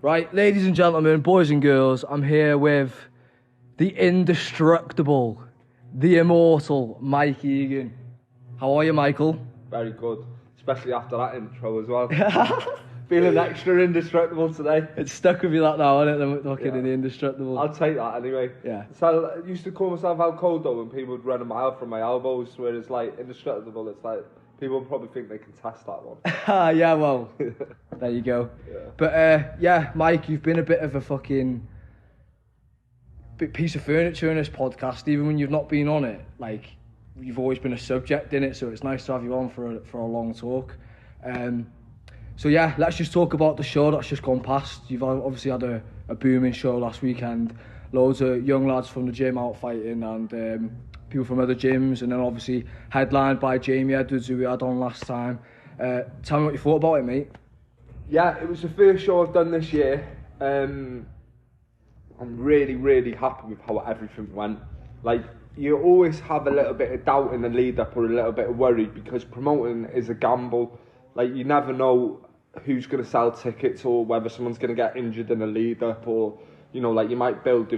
Right, ladies and gentlemen, boys and girls, I'm here with the indestructible, the immortal Mike Egan. How are you, Michael? Very good, especially after that intro as well. Feeling extra indestructible today. It's stuck with you that now, isn't it? Looking in the indestructible. I'll take that anyway. Yeah. So I used to call myself out cold though when people would run a mile from my elbows, whereas like indestructible, it's like people probably think they can test that one. Yeah, well, there you go. Yeah. But yeah, Mike, you've been a bit of a fucking piece of furniture in this podcast, even when you've not been on it. Like, you've always been a subject in it, so it's nice to have you on for a long talk. So yeah, let's just talk about the show that's just gone past. You've obviously had a booming show last weekend. Loads of young lads from the gym out fighting and people from other gyms, and then obviously headlined by Jamie Edwards, who we had on last time. Tell me what you thought about it, mate. Yeah, it was the first show I've done this year. I'm really, really happy with how everything went. Like, you always have a little bit of doubt in the lead up or a little bit of worry because promoting is a gamble. Like, you never know who's going to sell tickets or whether someone's going to get injured in a lead up, or, you know, like you might build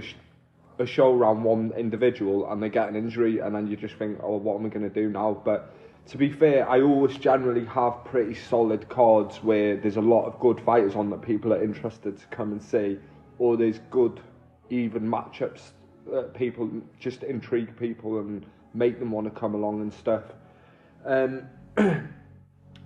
a show around one individual and they get an injury and then you just think, oh, what am I going to do now? But to be fair, I always generally have pretty solid cards where there's a lot of good fighters on that people are interested to come and see, or there's good even matchups that people just intrigue people and make them want to come along and stuff.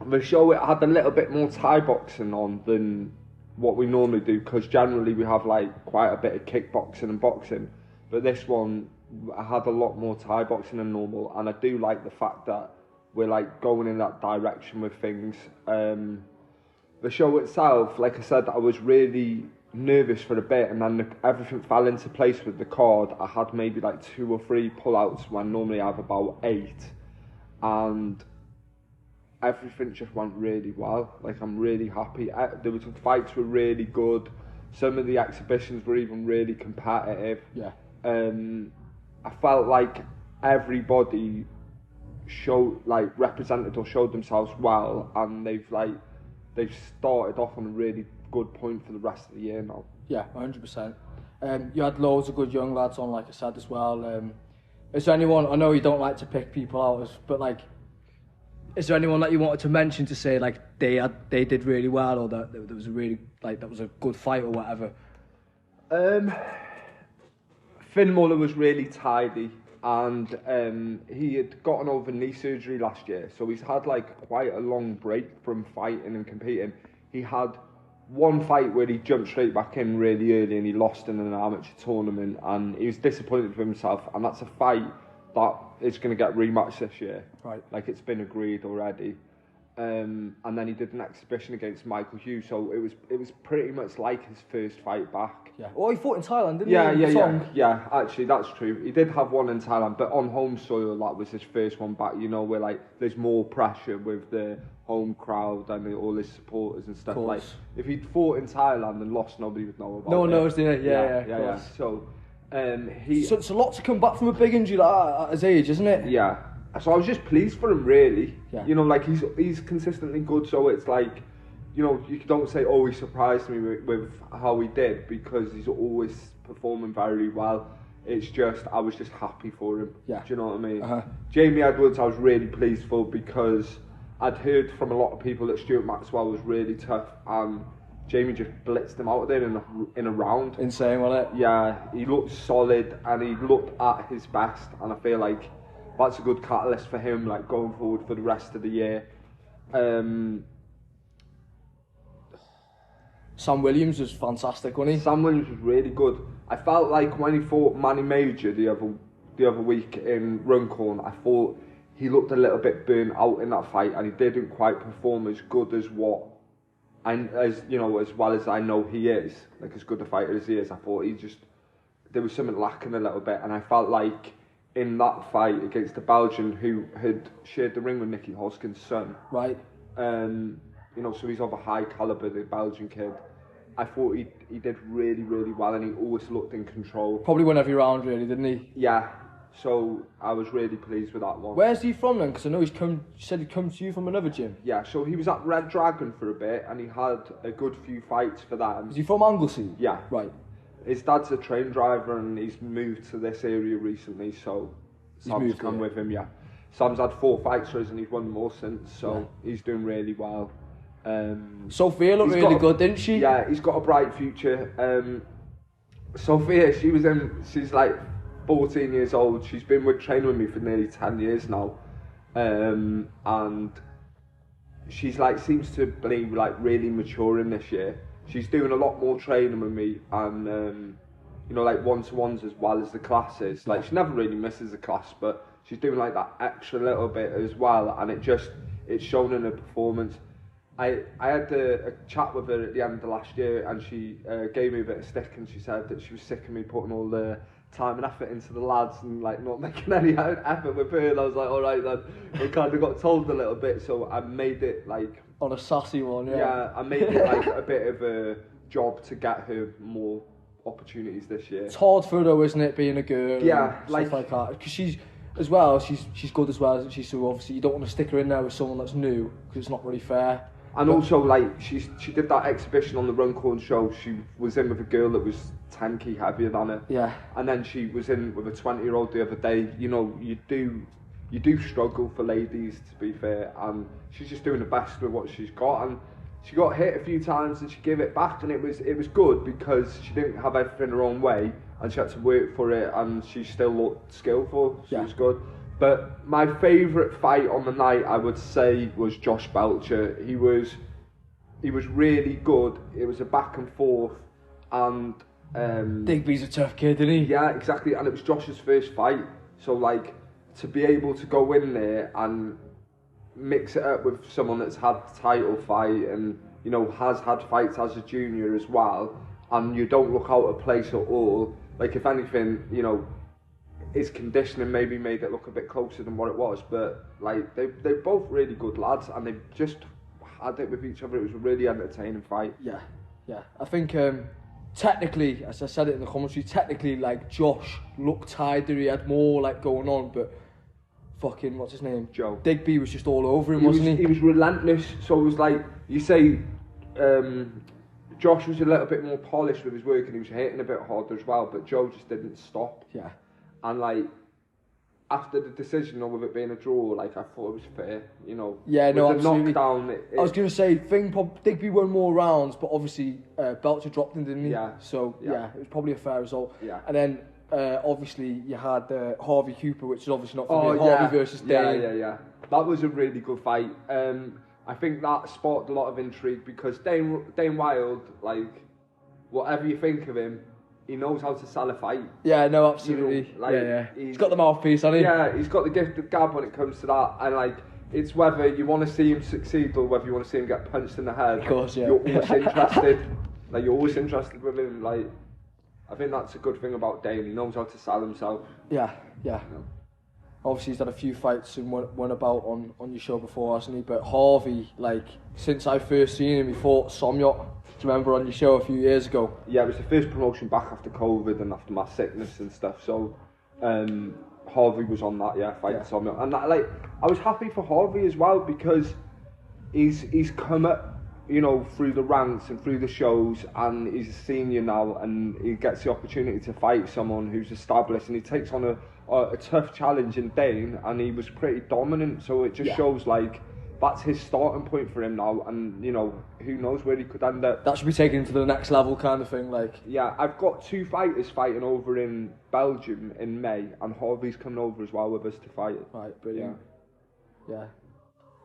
The show, it had a little bit more Thai boxing on than what we normally do, because generally we have like quite a bit of kickboxing and boxing, but this one I had a lot more Thai boxing than normal, and I do like the fact that we're like going in that direction with things. The show itself, like I said, I was really nervous for a bit, and then everything fell into place with the card. I had maybe like 2 or 3 pullouts when normally I have about 8, and everything just went really well. Like, I'm really happy. The fights were really good. Some of the exhibitions were even really competitive. Yeah. I felt like everybody represented or showed themselves well, and they've started off on a really good point for the rest of the year now. Yeah, 100%. You had loads of good young lads on, like I said as well. Is there anyone, I know you don't like to pick people out, but like, is there anyone that you wanted to mention to say like they did really well, or that there was a really that was a good fight or whatever? Finn Muller was really tidy, and he had gotten over knee surgery last year, so he's had like quite a long break from fighting and competing. He had one fight where he jumped straight back in really early and he lost in an amateur tournament, and he was disappointed with himself, and that's a fight that is going to get rematched this year. Right. Like, it's been agreed already. And then he did an exhibition against Michael Hughes, so it was pretty much like his first fight back. Yeah. Oh, he fought in Thailand, didn't he? Yeah, actually, that's true. He did have one in Thailand, but on home soil, that was his first one back, you know, where like there's more pressure with the home crowd and all his supporters and stuff. Like, if he'd fought in Thailand and lost, nobody would know about it. No one knows, do they? Yeah. So, so it's a lot to come back from a big injury at his age, isn't it? Yeah. So I was just pleased for him, really. Yeah. You know, like he's consistently good, so it's like, you know, you don't say, oh, he surprised me with how he did, because he's always performing very well. It's just, I was just happy for him. Yeah. Do you know what I mean? Uh-huh. Jamie Edwards, I was really pleased for, because I'd heard from a lot of people that Stuart Maxwell was really tough, and Jamie just blitzed him out of there in a round. Insane, wasn't it? Yeah, he looked solid and he looked at his best, and I feel like that's a good catalyst for him, like going forward for the rest of the year. Sam Williams was fantastic, wasn't he? Sam Williams was really good. I felt like when he fought Manny Major the other week in Runcorn, I thought he looked a little bit burnt out in that fight, and he didn't quite perform as good as as well as I know he is, like as good a fighter as he is. I thought there was something lacking a little bit, and I felt like in that fight against the Belgian who had shared the ring with Nicky Hoskins' son. Right. You know, so he's of a high calibre, the Belgian kid. I thought he did really, really well, and he always looked in control. Probably won every round, really, didn't he? Yeah. So I was really pleased with that one. Where's he from then? Because I know you said he'd come to you from another gym. Yeah, so he was at Red Dragon for a bit, and he had a good few fights for them. Is he from Anglesey? Yeah. Right. His dad's a train driver, and he's moved to this area recently, so Sam's come with him, yeah. Sam's had 4 fights for us, and he's won more since, so he's doing really well. Sophia looked really good, didn't she? Yeah, he's got a bright future. Sophia, she's like 14 years old. She's been training with me for nearly 10 years now, and she's like seems to be like really maturing this year. She's doing a lot more training with me, and you know, like one-to-ones as well as the classes. Like she never really misses a class, but she's doing like that extra little bit as well, and it's shown in her performance. I had a chat with her at the end of last year, and she gave me a bit of stick, and she said that she was sick of me putting all the time and effort into the lads and like not making any effort with her. And I was like, all right then. We kind of got told a little bit, so I made it like on a sassy one. Yeah, I made it like a bit of a job to get her more opportunities this year. It's hard for her though, isn't it, being a girl? Yeah, and stuff like that. Because she's good as well, isn't she? So obviously you don't want to stick her in there with someone that's new because it's not really fair. And also, like, she did that exhibition on the Runcorn show. She was in with a girl that was 10 kg heavier than her. Yeah. And then she was in with a 20-year-old the other day. You know, you do struggle for ladies, to be fair. And she's just doing the best with what she's got. And she got hit a few times and she gave it back. And it was good because she didn't have everything her own way. And she had to work for it. And she still looked skillful. So it was good. But my favourite fight on the night, I would say, was Josh Belcher. He was really good. It was a back and forth, and Digby's a tough kid, isn't he? Yeah, exactly. And it was Josh's first fight, so like to be able to go in there and mix it up with someone that's had the title fight and you know has had fights as a junior as well, and you don't look out of place at all. Like if anything, you know, his conditioning maybe made it look a bit closer than what it was, but like they're both really good lads and they just had it with each other. It was a really entertaining fight. Yeah. I think technically, as I said it in the commentary, technically like Josh looked tired, he had more like going on, but fucking what's his name? Joe. Digby was just all over him, wasn't he? He was relentless. So it was like you say. Josh was a little bit more polished with his work and he was hitting a bit harder as well, but Joe just didn't stop. Yeah. And like after the decision of it being a draw, like I thought it was fair, you know. Yeah, no, absolutely. Knockdown, I was gonna say, Digby won more rounds, but obviously Belcher dropped him, didn't he? Yeah. So yeah, it was probably a fair result. Yeah. And then obviously you had Harvey Cooper, which is obviously not for me. Harvey versus Dane. Yeah. That was a really good fight. I think that sparked a lot of intrigue because Dane Wild, like whatever you think of him, he knows how to sell a fight. Yeah, no, absolutely. You know, like, yeah. He's got the mouthpiece, hasn't he? Yeah, he's got the gift of gab when it comes to that. And like, it's whether you want to see him succeed or whether you want to see him get punched in the head. Of course, yeah. You're always interested. Like, you're always interested with him. Like, I think that's a good thing about Dane. He knows how to sell himself. Yeah. You know? Obviously, he's had a few fights and won about on your show before, hasn't he? But Harvey, like, since I first seen him, he fought Somyot. Do you remember on your show a few years ago? Yeah, it was the first promotion back after COVID and after my sickness and stuff. So Harvey was on that, fighting Somyot. And that, like, I was happy for Harvey as well because he's come up, you know, through the ranks and through the shows, and he's a senior now, and he gets the opportunity to fight someone who's established, and he takes on a tough challenge in Dane, and he was pretty dominant. So it just shows like that's his starting point for him now, and you know, who knows where he could end up. That should be taken to the next level kind of thing, like. Yeah, I've got 2 fighters fighting over in Belgium in May, and Harvey's coming over as well with us to fight. Right, brilliant. Yeah.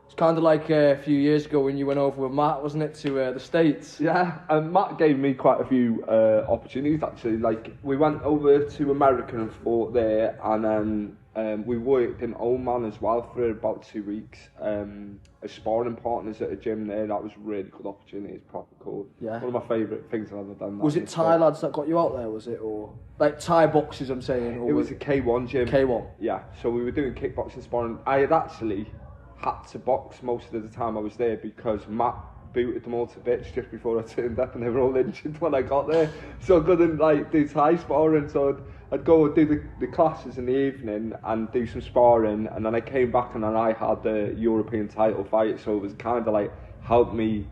It's kind of like a few years ago when you went over with Matt, wasn't it, to the States? Yeah, and Matt gave me quite a few opportunities actually. Like, we went over to America and fought there, and then we worked in Oman as well for about 2 weeks as sparring partners at a gym there. That was a really good opportunity. It's proper cool. Yeah. One of my favourite things I've ever done. Was it Thai lads that got you out there, was it? Or like Thai boxers, I'm saying? Or it was a K1 gym. K1? Yeah, so we were doing kickboxing sparring. I had actually had to box most of the time I was there because Matt booted them all to bits just before I turned up, and they were all injured when I got there. So I couldn't like do Thai sparring. So I'd go and do the classes in the evening and do some sparring, and then I came back and then I had the European title fight. So it was kind of like helped me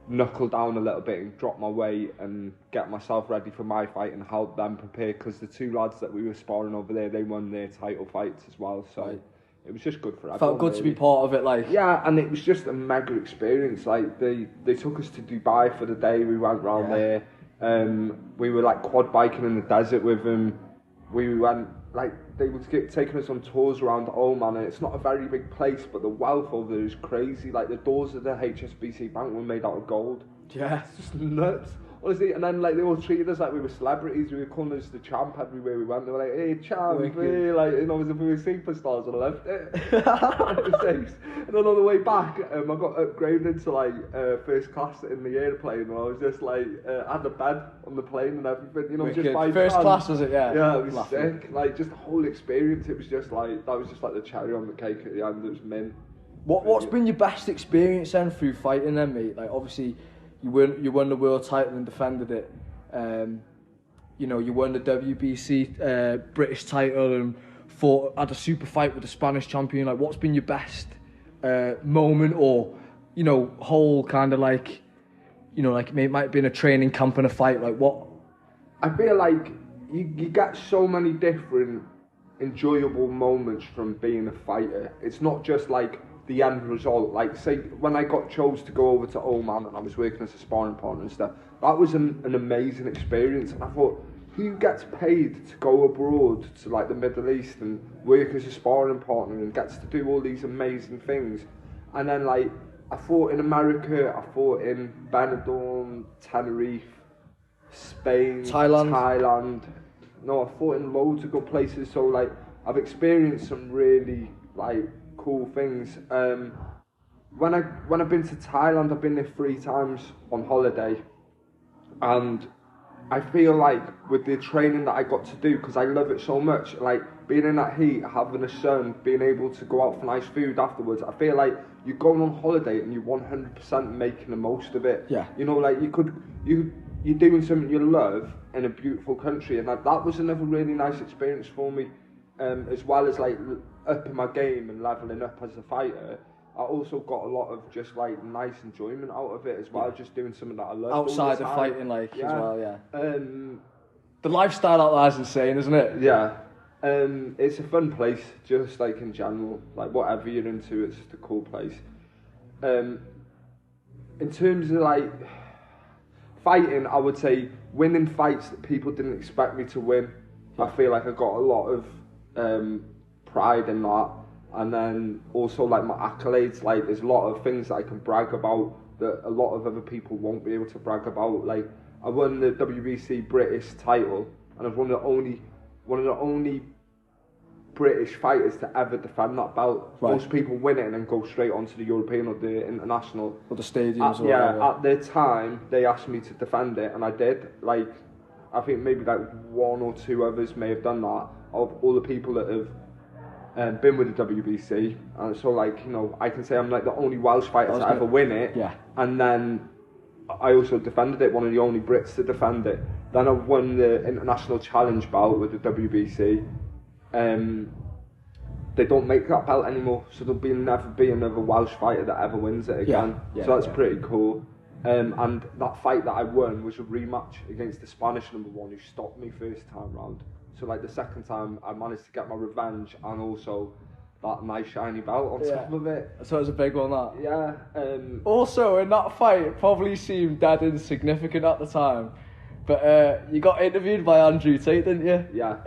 knuckle down a little bit and drop my weight and get myself ready for my fight and help them prepare, because the two lads that we were sparring over there, they won their title fights as well. So. Right. It was just good for everyone. Felt good to be part of it, like. Yeah, and it was just a mega experience. Like they took us to Dubai for the day. We went round there. We were like quad biking in the desert with them. We went like they were taking us on tours around Oman, and it's not a very big place, but the wealth over there is crazy. Like the doors of the HSBC bank were made out of gold. Yeah, it's just nuts. Honestly, and then like they all treated us like we were celebrities. We were calling us the champ everywhere we went. They were like, "Hey, champ!" Hey, like, you know, as if we were superstars. And I left it. And then on the way back, I got upgraded to like first class in the airplane, and I was just like, I had a bed on the plane and everything. You know, Wicked. just by first chance. class was it? Yeah. Yeah, it was sick. Like just the whole experience. It was just like that was just like the cherry on the cake at the end. It was mint. What's been your best experience then through fighting then, mate? Like obviously. You won the world title and defended it. You know, you won the WBC British title and had a super fight with the Spanish champion. Like, what's been your best moment, or you know, whole kind of like, you know, like it might have been a training camp and a fight. Like, what? I feel like you get so many different enjoyable moments from being a fighter. It's not just like the end result. Like, say, when I got chose to go over to Oman and I was working as a sparring partner and stuff, that was an amazing experience. And I thought, who gets paid to go abroad to like the Middle East and work as a sparring partner and gets to do all these amazing things? And then like, I fought in America, I fought in Benidorm, Tenerife, Spain, Thailand. No, I fought in loads of good places. So like, I've experienced some really like cool things. When I've been to Thailand, I've been there 3 times on holiday, and I feel like with the training that I got to do, because I love it so much, like being in that heat, having a sun, being able to go out for nice food afterwards, I feel like you're going on holiday and you're 100% making the most of it. Yeah. You know, like you're doing something you love in a beautiful country, and that was another really nice experience for me, as well as like upping my game and leveling up as a fighter. I also got a lot of just like nice enjoyment out of it as well, just doing something that I love. Outside of fighting, like, as well, yeah. The lifestyle out there is insane, isn't it? Yeah. It's a fun place, just like in general. Like whatever you're into, it's just a cool place. In terms of like fighting, I would say winning fights that people didn't expect me to win. I feel like I got a lot of pride in that. And then also like my accolades, like there's a lot of things that I can brag about that a lot of other people won't be able to brag about. Like I won the WBC British title, and I was one of the only British fighters to ever defend that belt. Right. Most people win it and then go straight onto the European or the international. Or the stadiums or whatever. Yeah, at the time they asked me to defend it, and I did. Like I think maybe like 1 or 2 others may have done that, of all the people that have been with the WBC, and so like, you know, I can say I'm like the only Welsh fighter to ever win it. Yeah. And then I also defended it, one of the only Brits to defend it. Then I won the international challenge bout with the WBC. They don't make that belt anymore, so there'll never be another Welsh fighter that ever wins it again. So that's pretty cool. And that fight that I won was a rematch against the Spanish #1 who stopped me first time round. So like the second time I managed to get my revenge and also that nice shiny belt on top of it. So it was a big one, that. Yeah. Also in that fight, it probably seemed dead insignificant at the time, but you got interviewed by Andrew Tate, didn't you? Yeah.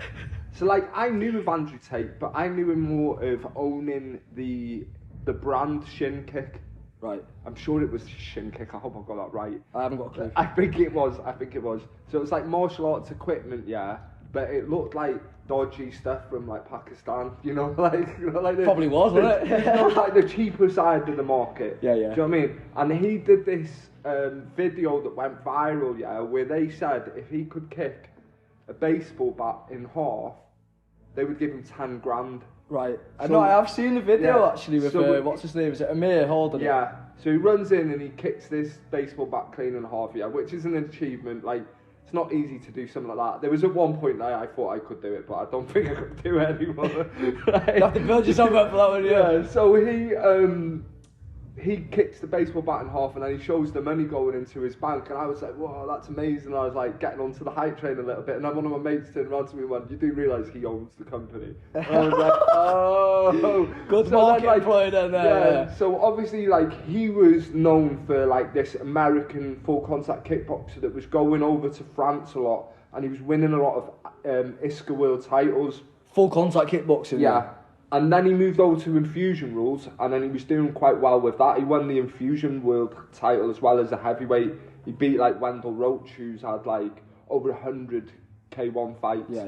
So like I knew of Andrew Tate, but I knew him more of owning the brand Shin Kick. Right. I'm sure it was Shin Kick. I hope I got that right. I haven't got a clue. I think it was. So it's like martial arts equipment, yeah. But it looked like dodgy stuff from like Pakistan, you know, like probably was, wasn't it? You know, like the cheaper side of the market. Yeah. Do you know what I mean? And he did this video that went viral, yeah, where they said if he could kick a baseball bat in half, they would give him 10 grand. Right. I know, I have seen the video actually with, what's his name? Is it Amir holding it? Yeah. So he runs in and he kicks this baseball bat clean in half, which is an achievement. Like, it's not easy to do something like that. There was at one point that I thought I could do it, but I don't think I could do it anymore. You have to build yourself up for that one, yeah. So he kicks the baseball bat in half and then he shows the money going into his bank, and I was like, whoa, that's amazing. And I was like getting onto the hype train a little bit, and then one of my mates turned around to me and went, you do realise he owns the company? And I was like, oh. Good market ploy then there. Yeah, so obviously like he was known for like this American full contact kickboxer that was going over to France a lot, and he was winning a lot of ISCA world titles. Full contact kickboxing? Yeah. And then he moved over to Infusion Rules, and then he was doing quite well with that. He won the Infusion World title as well as a heavyweight. He beat like Wendell Roach, who's had like over 100 K1 fights. Yeah.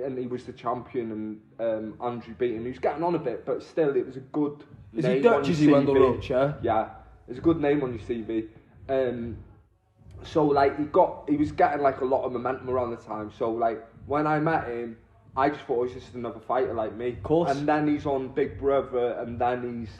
And he was the champion, and Andrew beat him. He was getting on a bit, but still, it was a good Is name he Dutch, is he, Wendell Roach, yeah? Yeah, it's a good name on your CV. So like he was getting like a lot of momentum around the time. So like when I met him, I just thought he was just another fighter like me. Of course. And then he's on Big Brother, and then he's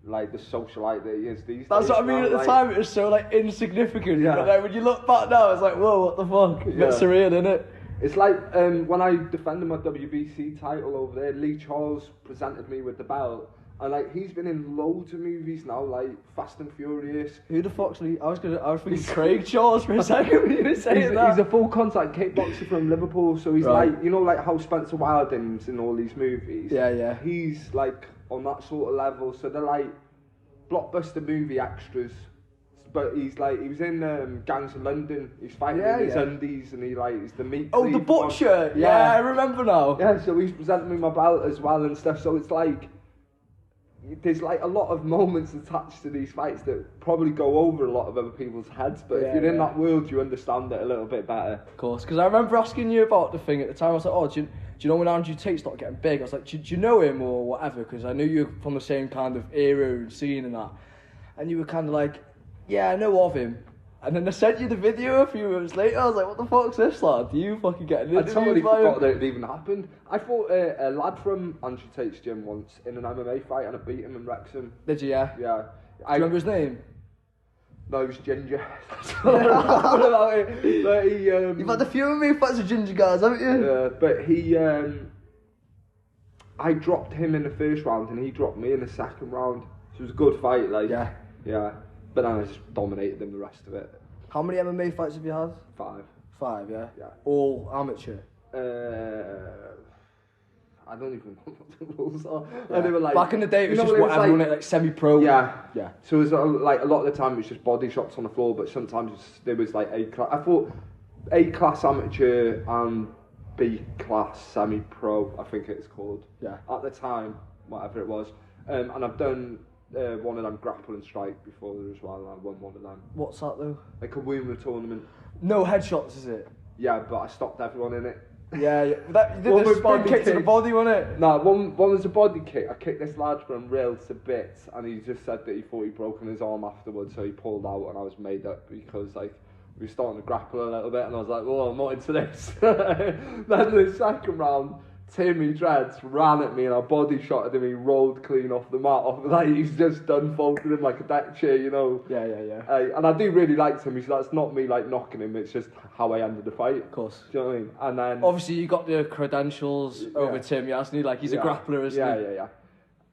like the socialite that he is these days. That's what I mean, at the time it was so like insignificant. Yeah. But then when you look back now, it's like, whoa, what the fuck? A bit surreal, isn't it? It's like when I defended my WBC title over there, Lee Charles presented me with the belt. And like he's been in loads of movies now, like Fast and Furious. Who the fuck's Lee? I was thinking Craig Charles for a second when you were saying that. He's a full contact kickboxer from Liverpool, so he's like, you know, like how Spencer Wilding's in all these movies. Yeah. He's like on that sort of level, so they're like blockbuster movie extras. But he's like, he was in Gangs of London. He's fighting in his undies, and he's the meat. Oh, the butcher. Yeah, I remember now. Yeah, so he's presenting me my belt as well and stuff. So it's like, there's like a lot of moments attached to these fights that probably go over a lot of other people's heads, but if you're in that world, you understand it a little bit better. Of course, because I remember asking you about the thing at the time. I was like, oh, do you know when Andrew Tate started getting big? I was like, do you know him or whatever? Because I knew you were from the same kind of era and scene and that. And you were kind of like, yeah, I know of him. And then I sent you the video a few months later. I was like, what the fuck's this, lad? Do you fucking get an interview? I totally forgot that it even happened. I fought a lad from Andrew Tate's gym once in an MMA fight, and I beat him in Wrexham. Did you, yeah? Yeah. Do you remember his name? No, he was Ginger. That's what I remember about it. But You've had a few MMA fights with Ginger guys, haven't you? Yeah, but I dropped him in the first round, and he dropped me in the second round. So it was a good fight, like. Yeah. But then I just dominated them the rest of it. How many MMA fights have you had? 5. 5, yeah? Yeah. All amateur? I don't even know what the rules are. Yeah. They were like, back in the day, it was just whatever, wasn't it? Like semi-pro. Yeah. So it was like a lot of the time it was just body shots on the floor, but sometimes there was like A-class. I thought A-class amateur and B-class semi-pro, I think it's called. Yeah. At the time, whatever it was. And I've done one of them grapple and strike before there as well, and I won one of them. What's that though? Like a women's tournament. No headshots, is it? Yeah, but I stopped everyone in it. Yeah. You did this big kick to the body, wasn't it? No, one was a body kick. I kicked this lad from rails to bits, and he just said that he thought he'd broken his arm afterwards, so he pulled out, and I was made up because like we were starting to grapple a little bit, and I was like, "Oh, I'm not into this." Then the second round, Timmy Dreads ran at me, and I body shotted him. He rolled clean off the mat, like he's just done folded him like a deck chair, you know. Yeah. And I do really like Timmy, so that's not me like knocking him. It's just how I ended the fight. Of course. Do you know what I mean? And then obviously you got the credentials over Tim, hasn't he? Like he's a grappler, isn't he? Yeah.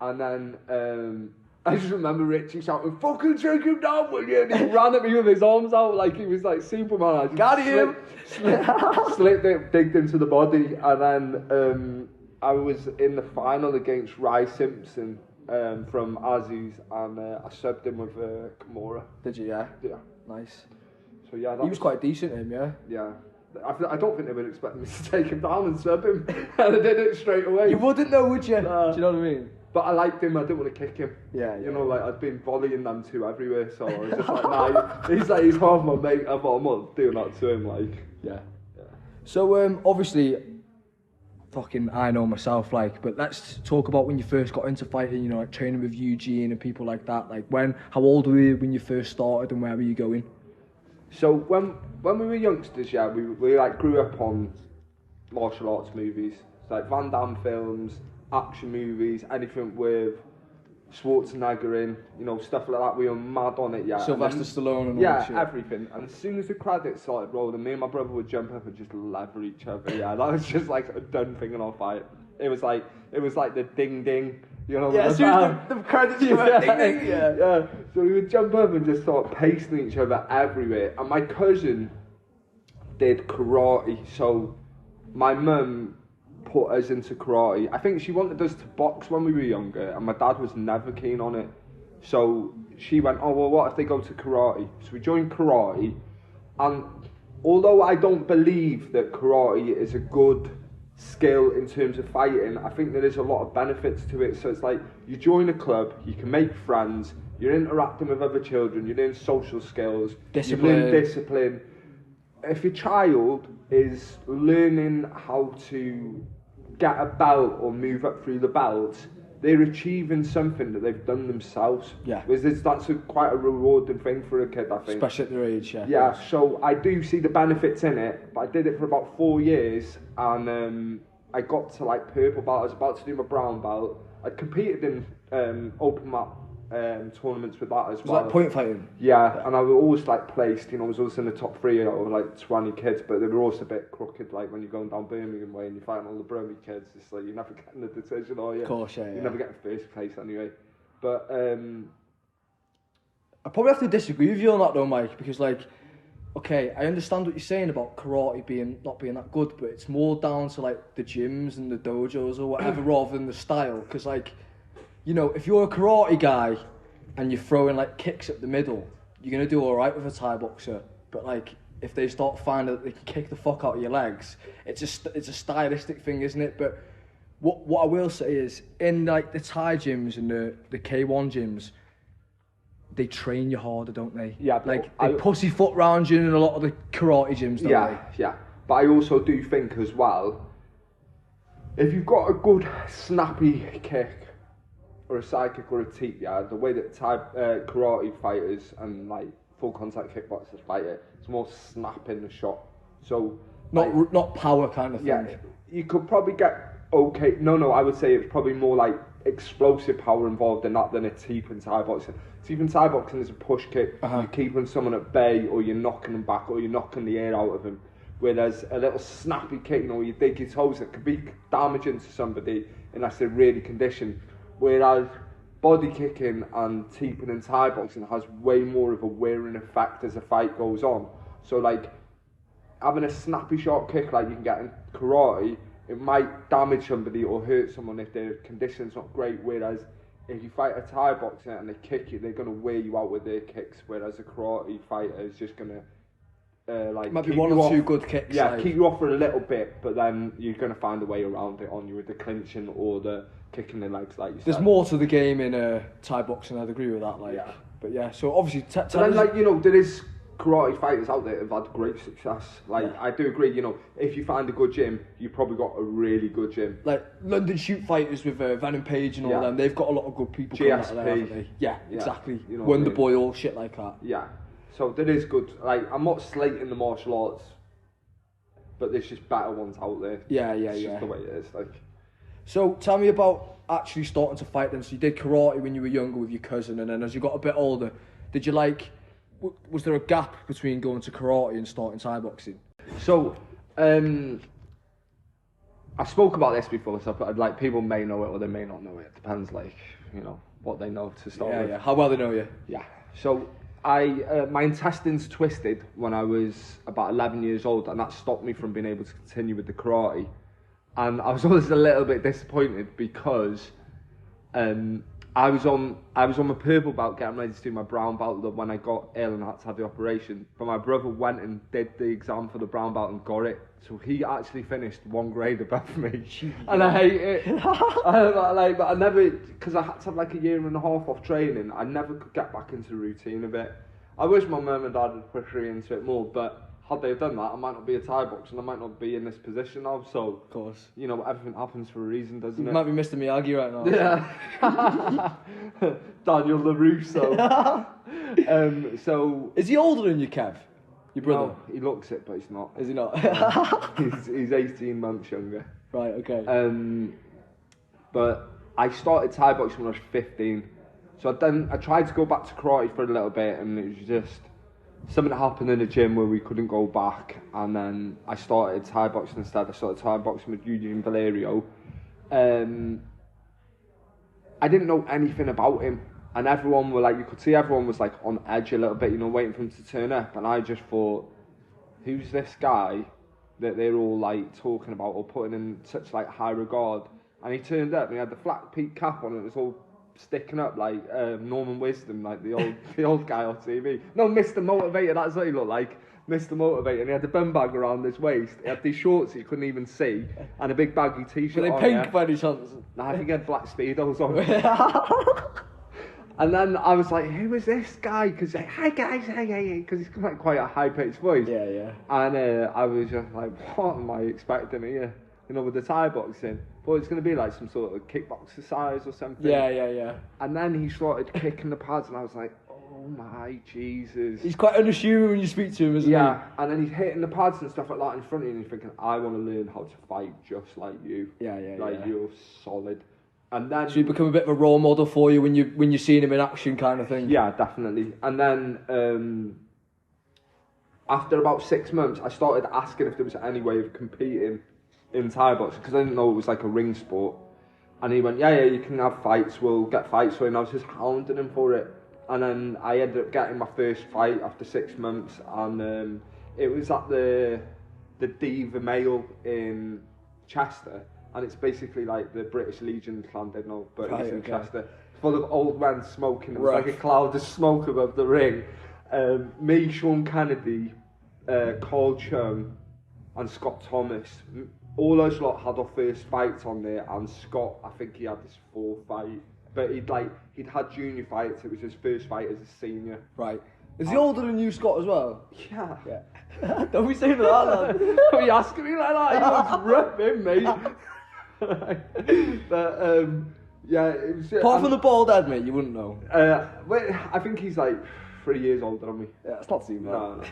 And then I just remember Richie shouting, "Fucking take him down, will you?" And he ran at me with his arms out like he was like Superman. I just got him! Digged into the body, and then I was in the final against Rye Simpson from Aussies, and I subbed him with Kimura. Did you? Yeah. Yeah. Nice. So yeah, he was quite decent, him, yeah. Yeah. I don't think they would expect me to take him down and sub him, and I did it straight away. You wouldn't know, would you? Do you know what I mean? But I liked him, I didn't want to kick him. Yeah. You know, like, I'd been volleying them two everywhere, so I was just like, nah, he's half my mate, I thought I'm not doing that to him, like. Yeah. So, obviously, fucking, I know myself, like, but let's talk about when you first got into fighting, you know, like, training with Eugene and people like that, like, how old were you when you first started and where were you going? So, when we were youngsters, yeah, we like, grew up on martial arts movies. It's like Van Damme films, action movies, anything with Schwarzenegger in, you know, stuff like that. We were mad on it, yeah. Sylvester Stallone and all yeah, that shit. everything. And as soon as the credits started rolling, me and my brother would jump up and just lever each other. Yeah, that was just like a done thing in our fight. It was like the ding ding, you know. Yeah, as soon as the credits come out, ding ding. Yeah. So we would jump up and just start pasting each other everywhere. And my cousin did karate, so my mum put us into karate. I think she wanted us to box when we were younger, and my dad was never keen on it. So she went, oh, well, what if they go to karate? So we joined karate, and although I don't believe that karate is a good skill in terms of fighting, I think there is a lot of benefits to it. So it's like, you join a club, you can make friends, you're interacting with other children, you're doing social skills, you learn discipline. If your child is learning how to get a belt or move up through the belts, they're achieving something that they've done themselves. Yeah. Because that's quite a rewarding thing for a kid, I think. Especially at their age, yeah. Yeah, so I do see the benefits in it, but I did it for about 4 years, and I got to like purple belt. I was about to do my brown belt. I competed in open mat tournaments with that as well. Was that point fighting? Yeah, and I was always like placed, you know, I was always in the top 3 out of like 20 kids, but they were also a bit crooked, like when you're going down Birmingham way and you're fighting all the Brummy kids, it's like you're never getting the decision, are you? Of course, yeah. You're never getting first place anyway. But I probably have to disagree with you on that though, Mike, because like, okay, I understand what you're saying about karate not being that good, but it's more down to like the gyms and the dojos or whatever rather than the style, because like, you know, if you're a karate guy and you're throwing like kicks up the middle, you're going to do all right with a Thai boxer. But like, if they start finding that they can kick the fuck out of your legs, it's a stylistic thing, isn't it? But what I will say is, in like the Thai gyms and the K1 gyms, they train you harder, don't they? Yeah. Like, they pussyfoot round you in a lot of the karate gyms, don't they? Yeah. But I also do think as well, if you've got a good snappy kick, or a side kick or a teep, yeah, the way that Thai karate fighters and like full contact kickboxers fight it, it's more snap in the shot. So not power kind of thing. Yeah, you could probably get okay. No, I would say it's probably more like explosive power involved in that than a teep in Thai boxing. Teep in Thai boxing is a push kick. You're keeping someone at bay, or you're knocking them back, or you're knocking the air out of them. Whereas a little snappy kick, you know, you dig your toes, it could be damaging to somebody unless they're really conditioned. Whereas body kicking and teeping in Thai boxing has way more of a wearing effect as the fight goes on. So like, having a snappy short kick like you can get in karate, it might damage somebody or hurt someone if their condition's not great. Whereas if you fight a Thai boxer and they kick you, they're going to wear you out with their kicks. Whereas a karate fighter is just going to maybe one or two good kicks. Yeah, keep you off for a little bit, but then you're going to find a way around it on you with the clinching or the kicking the legs, like you said. There's more to the game in Thai boxing, I'd agree with that. Like, yeah. But yeah, so obviously... But then, like, you know, there is karate fighters out there that have had great success. Like, I do agree, you know, if you find a good gym, you've probably got a really good gym. Like, London Shoot Fighters with Van and Page and all them, they've got a lot of good people coming out of there, haven't they? Yeah, exactly. You know Wonder Boy, all shit like that. Yeah. So there is good, like, I'm not slating the martial arts, but there's just better ones out there. It's just the way it is, like. So tell me about actually starting to fight then. So you did karate when you were younger with your cousin, and then as you got a bit older, did you like, was there a gap between going to karate and starting Thai boxing? So, I spoke about this before, so like people may know it or they may not know it. It depends, like, you know, what they know to start with. Yeah, how well they know you. Yeah. So my intestines twisted when I was about 11 years old, and that stopped me from being able to continue with the karate. And I was always a little bit disappointed because I was on my purple belt getting ready to do my brown belt when I got ill and had to have the operation. But my brother went and did the exam for the brown belt and got it. So he actually finished 1 grade above me. And I hate it. But I never, because I had to have like a 1.5 years off training, I never could get back into the routine of it. I wish my mum and dad had pushed me into it more, but had they done that, I might not be a Thai boxer and I might not be in this position now. So, of course, you know, everything happens for a reason, doesn't it? You might be Mr. Miyagi right now. Yeah. Daniel LaRusso. So is he older than you, Kev? Your brother? No, he looks it, but he's not. Is he not? He's 18 months younger. Right, okay. But I started Thai boxing when I was 15. So I tried to go back to karate for a little bit, and it was just something happened in the gym where we couldn't go back. And then I started Thai boxing instead. I started Thai boxing with Eugene Valerio. I didn't know anything about him, and everyone were like, you could see everyone was like on edge a little bit, you know, waiting for him to turn up. And I just thought, who's this guy that they're all like talking about or putting in such like high regard? And he turned up and he had the flat peak cap on, and it was all sticking up like Norman Wisdom, like the old guy on TV. No, Mr. Motivator, that's what he looked like. Mr. Motivator, and he had the bum bag around his waist. He had these shorts you couldn't even see, and a big baggy t-shirt. Were they pink by any chance? Nah, I think he had black Speedos on. And then I was like, who is this guy? Because like, hi guys, hey, because he's got like quite a high-pitched voice. Yeah. And I was just like, what am I expecting here? You know, with the Thai boxing. But it's going to be like some sort of kickbox exercise or something. Yeah. And then he started kicking the pads, and I was like, oh my Jesus. He's quite unassuming when you speak to him, isn't he? Yeah, and then he's hitting the pads and stuff like that in front of you, and you're thinking, I want to learn how to fight just like you. Yeah. Like, you're solid. And then... So he become a bit of a role model for you when you're seeing him in action kind of thing? Yeah, definitely. And then... after about 6 months, I started asking if there was any way of competing in Thai boxing, because I didn't know it was like a ring sport. And he went, yeah, you can have fights, we'll get fights for you. And I was just hounding him for it. And then I ended up getting my first fight after 6 months, and it was at the Diva Male in Chester, and it's basically like the British Legion clan, they know, but it's in Chester, full of old men smoking. It was like a cloud of smoke above the ring. Me, Sean Kennedy, Carl Chung, and Scott Thomas, all those lot had our first fights on there, and Scott, I think he had his 4th fight, but he'd had junior fights. It was his first fight as a senior. Right. Is he older than you, Scott, as well? Yeah. Don't be saying that, lad. Are you asking me like that? He looks rough, him, mate. But yeah, it was. Apart from the bald head, mate, you wouldn't know. Wait, I think he's like 3 years older than me. Yeah, it's not too bad.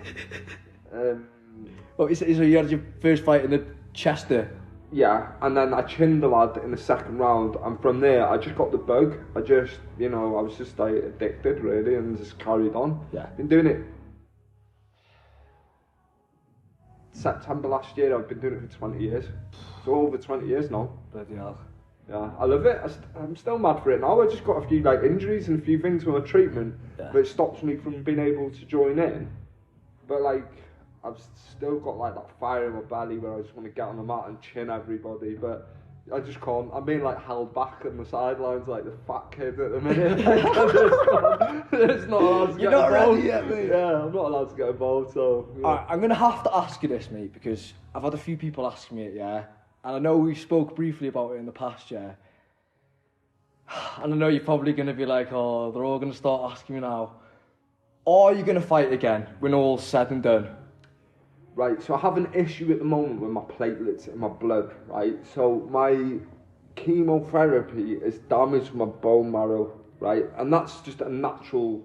No. Well, so you had your first fight in the Chester. Yeah, and then I chinned the lad in the second round, and from there I just got the bug. I just, I was just like addicted really, and just carried on. Yeah. Been doing it September last year. I've been doing it for 20 years. So over 20 years now. Bloody hell. Yeah, I love it. I'm still mad for it now. I just got a few like injuries and a few things with my treatment, which stops me from being able to join in. But like, I've still got like that fire in my belly where I just want to get on the mat and chin everybody, but I just can't. I'm being like held back on the sidelines like the fat kid at the minute. It's not allowed to get involved. You're not ready yet, mate. Yeah, I'm not allowed to get involved, so... Yeah. Alright, I'm going to have to ask you this, mate, because I've had a few people ask me it, yeah? And I know we spoke briefly about it in the past, yeah? And I know you're probably going to be like, oh, they're all going to start asking me now. Are you going to fight again when all's said and done? Right, so I have an issue at the moment with my platelets in my blood, right? So my chemotherapy has damaged my bone marrow, right? And that's just a natural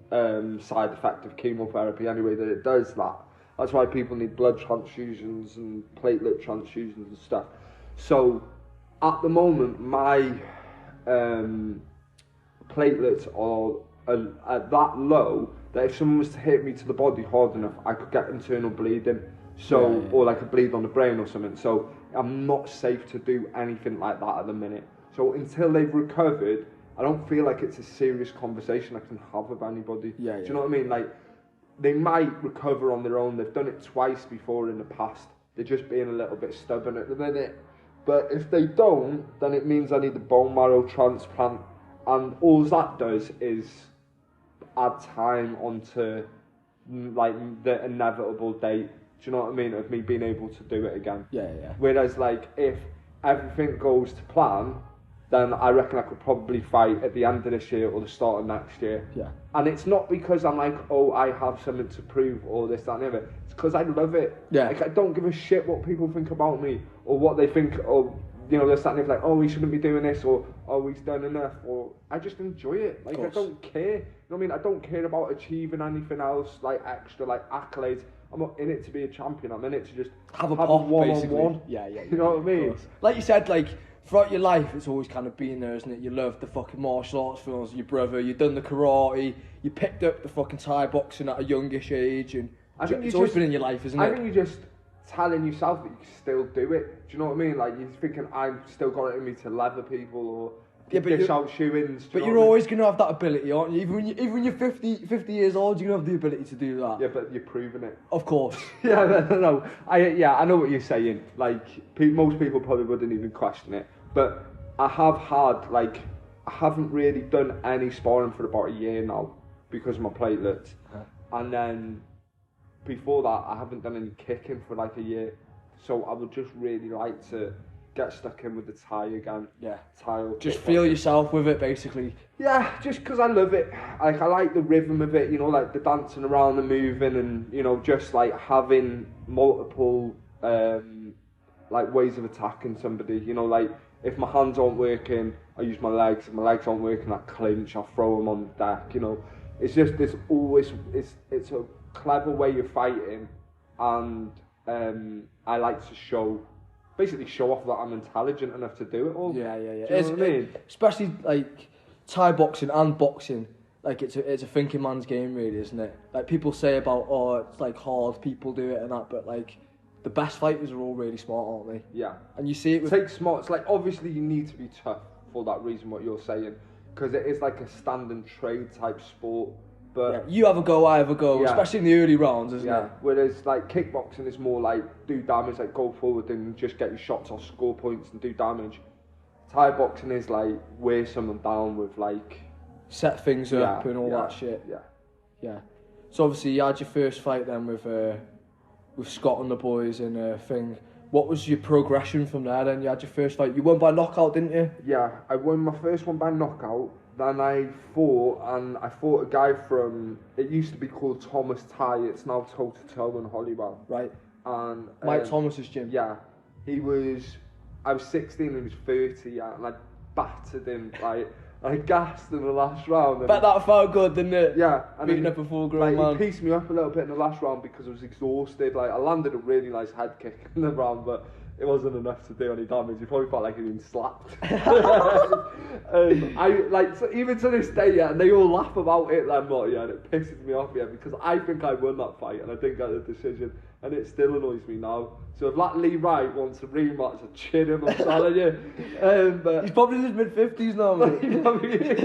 side effect of chemotherapy anyway, that it does that. That's why people need blood transfusions and platelet transfusions and stuff. So at the moment, my platelets are at that low that if someone was to hit me to the body hard enough, I could get internal bleeding, or like a bleed on the brain or something. So I'm not safe to do anything like that at the minute. So until they've recovered, I don't feel like it's a serious conversation I can have with anybody. Do you know what I mean? Like, they might recover on their own. They've done it twice before in the past. They're just being a little bit stubborn at the minute. But if they don't, then it means I need a bone marrow transplant, and all that does is add time onto like the inevitable date. Do you know what I mean? Of me being able to do it again. Yeah. Whereas like if everything goes to plan, then I reckon I could probably fight at the end of this year or the start of next year. Yeah. And it's not because I'm like, oh, I have something to prove or this, that, and the other. It's because I love it. Yeah. Like, I don't give a shit what people think about me or what they think, or, this, that, and the other. Like, oh, we shouldn't be doing this, or, oh, he's done enough, or I just enjoy it. Like, I don't care. You know what I mean? I don't care about achieving anything else, like extra, like accolades. I'm not in it to be a champion. I'm in it to just have a one-on-one. Yeah. You know what I mean? Like you said, like throughout your life, it's always kind of been there, isn't it? You loved the fucking martial arts films, your brother, you done the karate, you picked up the fucking Thai boxing at a youngish age, and it's always been in your life, isn't it? I think you're just telling yourself that you can still do it. Do you know what I mean? Like you're thinking, I've still got it in me to leather people or dish out shoe-ins. But you're always going to have that ability, aren't you? Even when you're 50 years old, you're going to have the ability to do that. Yeah, but you're proving it. Of course. Yeah, no. I know what you're saying. Like, most people probably wouldn't even question it. But I haven't really done any sparring for about a year now because of my platelets. And then before that, I haven't done any kicking for like a year. So I would just really like to get stuck in with the Thai again. Yeah. Thai. Just feel yourself with it, basically. Yeah, just because I love it. Like, I like the rhythm of it, you know, like the dancing around, the moving, and, you know, just like having multiple like ways of attacking somebody. You know, like if my hands aren't working, I use my legs. If my legs aren't working, I clinch. I throw them on the deck. You know, it's just it's a clever way of fighting, and I like to basically show off that I'm intelligent enough to do it all. Yeah. Do you know what I mean? Especially like Thai boxing and boxing, like it's a thinking man's game, really, isn't it? Like people say about, oh, it's like hard, people do it and that, but like the best fighters are all really smart, aren't they? Yeah. And you see it with... Take smart. It's like, obviously you need to be tough for that reason, what you're saying, because it is like a stand and trade type sport. But yeah, you have a go, I have a go, especially in the early rounds, isn't it? Whereas like kickboxing is more like do damage, like go forward and just get your shots off, score points and do damage. Thai boxing is like wear someone down with like set things up and all that shit. Yeah. So obviously you had your first fight then with Scott and the boys and thing. What was your progression from there then? You had your first fight. You won by knockout, didn't you? Yeah, I won my first one by knockout. Then I fought a guy from, it used to be called Thomas Thai, it's now Toe to Toe in Holywell. Right. And Mike Thomas's gym. Yeah. I was 16 and he was 30, and I battered him, like, I gassed in the last round. Bet that felt good, didn't it? Yeah. And beating up a full-grown man. He pieced me up a little bit in the last round because I was exhausted. Like, I landed a really nice head kick in the round, but it wasn't enough to do any damage. He probably felt like he'd been slapped. So even to this day, and they all laugh about it, and it pisses me off, because I think I won that fight and I didn't get the decision, and it still annoys me now. So if that Lee Wright wants a rematch, I'll chin him, I'm telling you. But he's probably in his mid-50s now, mate. He probably is.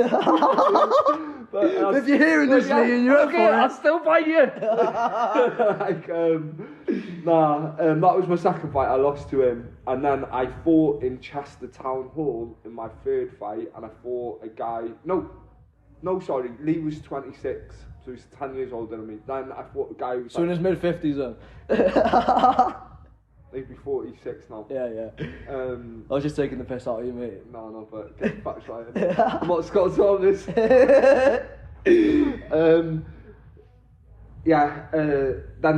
If you're hearing this, Lee, and you're up for it, I'll still fight you. That was my second fight. I lost to him, and then I fought in Chester Town Hall in my third fight, and I fought a guy. Sorry, Lee was 26, so he's 10 years older than me. Then I fought a guy who was in his mid-50s then. He'd be 46 now. Yeah. I was just taking the piss out of you, mate. No, but get the facts right. I'm not Scott Thomas. Then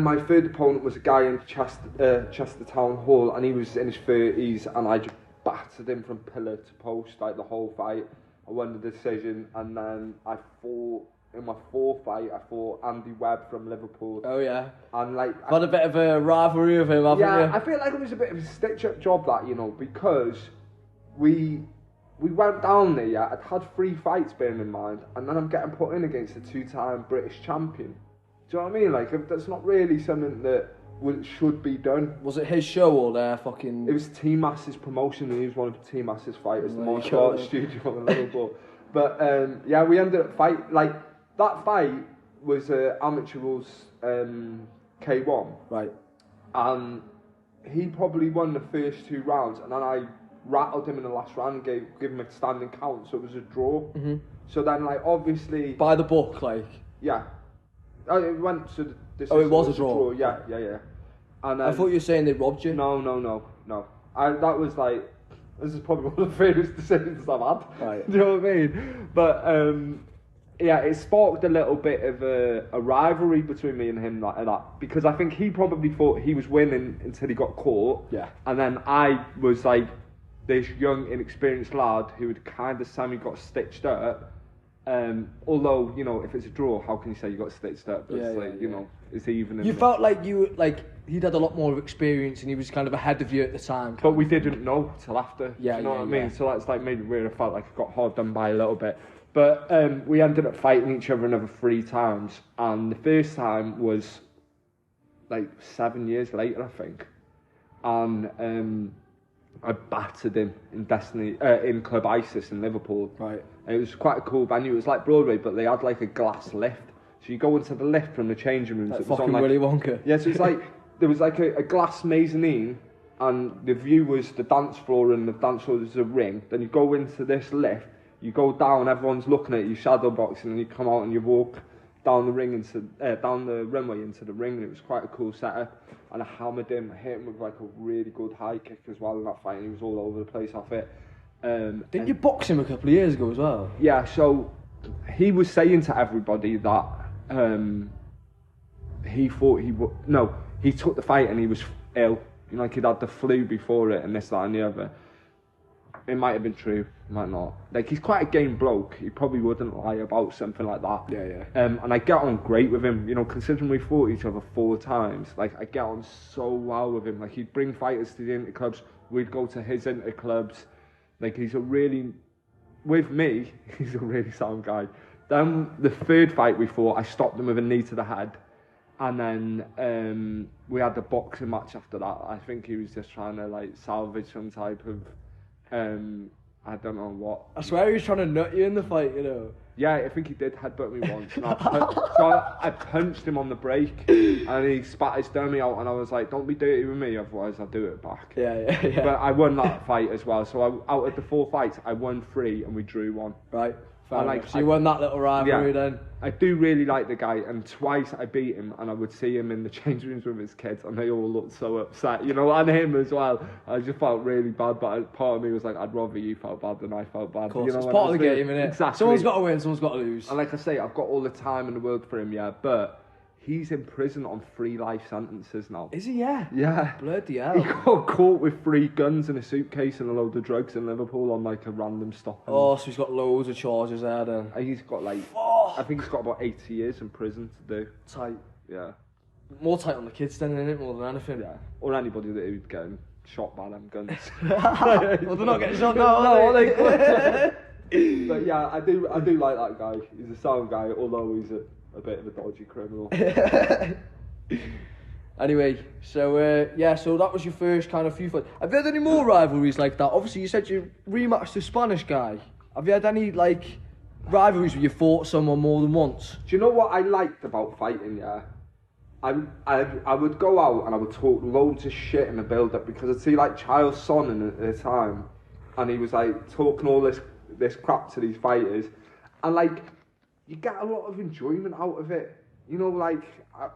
my third opponent was a guy in Chester Town Hall, and he was in his 30s, and I just battered him from pillar to post, like the whole fight. I won the decision, and then in my fourth fight, I fought Andy Webb from Liverpool. Oh yeah. And like, had a bit of a rivalry with him, haven't you? Yeah, I feel like it was a bit of a stitch-up job, that, because we went down there. Yeah, I'd had 3 fights, bearing in mind, and then I'm getting put in against a 2-time British champion. Do you know what I mean? Like, that's not really something that should be done. Was it his show or their fucking... It was Team Mass's promotion, and he was one of Team Mass's fighters, the martial arts studio in Liverpool. But, we ended up that fight was amateur rules K1. Right. And he probably won the first 2 rounds, and then I rattled him in the last round and gave him a standing count, so it was a draw. Mm-hmm. So then, like, obviously... By the book, like? Yeah. It went to the... Oh, it was a draw? Yeah. And I thought you were saying they robbed you. No. That was like... This is probably one of the favourite decisions I've had. Right. Do you know what I mean? But, it sparked a little bit of a rivalry between me and him, like that, because I think he probably thought he was winning until he got caught. Yeah. And then I was like this young, inexperienced lad who had kind of got stitched up, Although, you know, if it's a draw, how can you say you got stitched up? It's you know, it's even. You felt like he'd had a lot more experience and he was kind of ahead of you at the time. But we didn't know till after. Yeah, you know what I mean? Yeah. So that's like maybe where I felt like I got hard done by a little bit. But we ended up fighting each other another 3 times, and the first time was like 7 years later, I think, and I battered him in Club Isis in Liverpool. Right. And it was quite a cool venue. It was like Broadway, but they had like a glass lift. So you go into the lift from the changing rooms. Like it was fucking on, like, Willy Wonka. Yeah, so it's like there was like a glass mezzanine, and the view was the dance floor, and the dance floor was a ring. Then you go into this lift, you go down, everyone's looking at you, shadow boxing, and you come out and you walk down the runway into the ring, and it was quite a cool setup. And I hammered him, I hit him with like a really good high kick as well in that fight, and he was all over the place off it. Didn't you box him a couple of years ago as well? Yeah, so he was saying to everybody that he thought he took the fight and he was ill. You know, like he'd had the flu before it and this, that and the other. It might have been true, it might not. Like, he's quite a game bloke. He probably wouldn't lie about something like that. Yeah. And I get on great with him. You know, considering we fought each other 4 times, like, I get on so well with him. Like, he'd bring fighters to the interclubs. We'd go to his interclubs. Like, with me, he's a really sound guy. Then the 3rd fight we fought, I stopped him with a knee to the head. And then we had the boxing match after that. I think he was just trying to, like, salvage some type of, I don't know what. I swear he was trying to nut you in the fight, you know. Yeah, I think he did headbutt me once. And I punched him on the break, and he spat his dummy out, and I was like, don't be dirty with me, otherwise I'll do it back. Yeah. But I won that fight as well. So out of the 4 fights, I won 3 and we drew 1. Right. So you won that little rivalry then? I do really like the guy, and twice I beat him, and I would see him in the change rooms with his kids, and they all looked so upset, you know, and him as well. I just felt really bad, but part of me was like, I'd rather you felt bad than I felt bad. Of course, you know, it's part of the game, innit? Exactly. Someone's got to win, someone's got to lose. And like I say, I've got all the time in the world for him, yeah, but he's in prison on 3 life sentences now. Is he? Yeah. Yeah. Bloody hell. He got caught with 3 guns in a suitcase and a load of drugs in Liverpool on like a random stop. Oh, so he's got loads of charges there then. And he's got like, I think he's got about 80 years in prison to do. Tight. Yeah. More tight on the kids then, innit? More than anything. Yeah. Or anybody that would get shot by them guns. Well, they're not getting shot now, are they? But yeah, I do like that guy. He's a sound guy, although he's a bit of a dodgy criminal. Anyway, so so that was your first kind of few fights. Have you had any more rivalries like that? Obviously, you said you rematched the Spanish guy. Have you had any like rivalries where you fought someone more than once? Do you know what I liked about fighting? Yeah, I would go out and I would talk loads of shit in the build-up, because I'd see like Charles Sonnen at the time, and he was like talking all this crap to these fighters, and like you get a lot of enjoyment out of it. You know, like I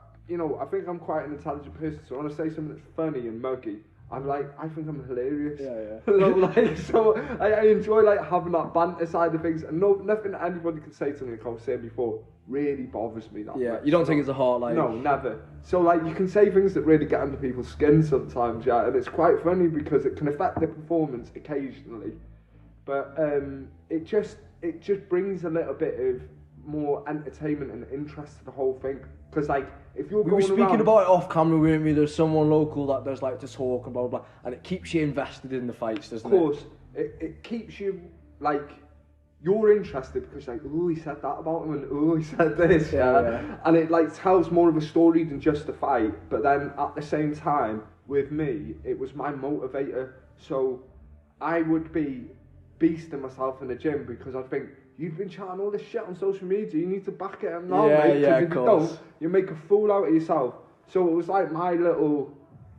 think I'm quite an intelligent person, so when I say something that's funny and muggy, I'm like, I think I'm hilarious. Yeah. Like, so I enjoy like having that banter side of things, and nothing anybody can say to me, like I was saying before, really bothers me that much. You don't take it to heart, like? No, never. So like you can say things that really get under people's skin sometimes, yeah, and it's quite funny because it can affect their performance occasionally, but it just brings a little bit of more entertainment and interest to the whole thing. Because like if you're we going were speaking around, about it off camera, weren't we? There's someone local that does like to talk and blah blah blah, and it keeps you invested in the fights, doesn't it? Of course, it keeps you like you're interested because like, oh, he said that about him, and oh, he said this, yeah. And it like tells more of a story than just the fight. But then at the same time, with me, it was my motivator. So I would be beasting myself in the gym because I think, you've been chatting all this shit on social media, you need to back it up now, mate, because if you don't, you make a fool out of yourself. So it was like my little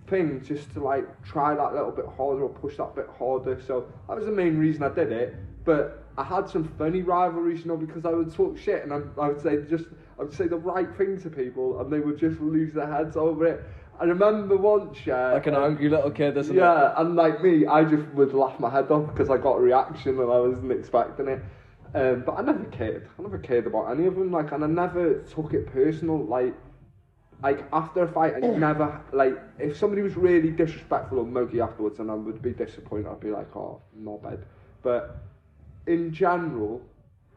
thing just to like try that little bit harder or push that bit harder. So that was the main reason I did it. But I had some funny rivalries, you know, because I would talk shit and I would say the right thing to people and they would just lose their heads over it. I remember once, like an angry little kid, isn't it? Yeah, and like me, I just would laugh my head off because I got a reaction and I wasn't expecting it. But I never cared about any of them, like, and I never took it personal, like after a fight, I never, like, if somebody was really disrespectful or muggy afterwards, and I would be disappointed, I'd be like, oh, not bad. But in general,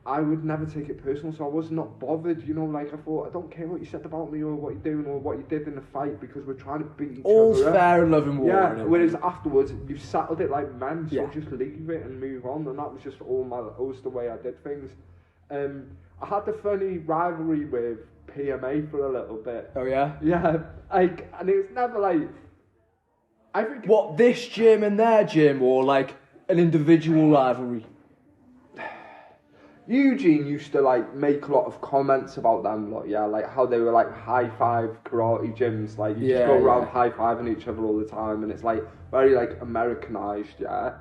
I would never take it personal, so I was not bothered, you know, like I thought, I don't care what you said about me or what you're doing or what you did in the fight because we're trying to beat each All's other up. fair and love and war. Yeah, whereas afterwards, you've settled it like men, so Yeah. just leave it and move on, and that was just always the way I did things. I had the funny rivalry with PMA for a little bit. Oh yeah? Yeah, like, and it was never like, I think... What, this gym and their gym, or like an individual rivalry? Eugene used to like make a lot of comments about them, like like how they were like high five karate gyms, like you just go around high fiving each other all the time, and it's like very like Americanized, yeah.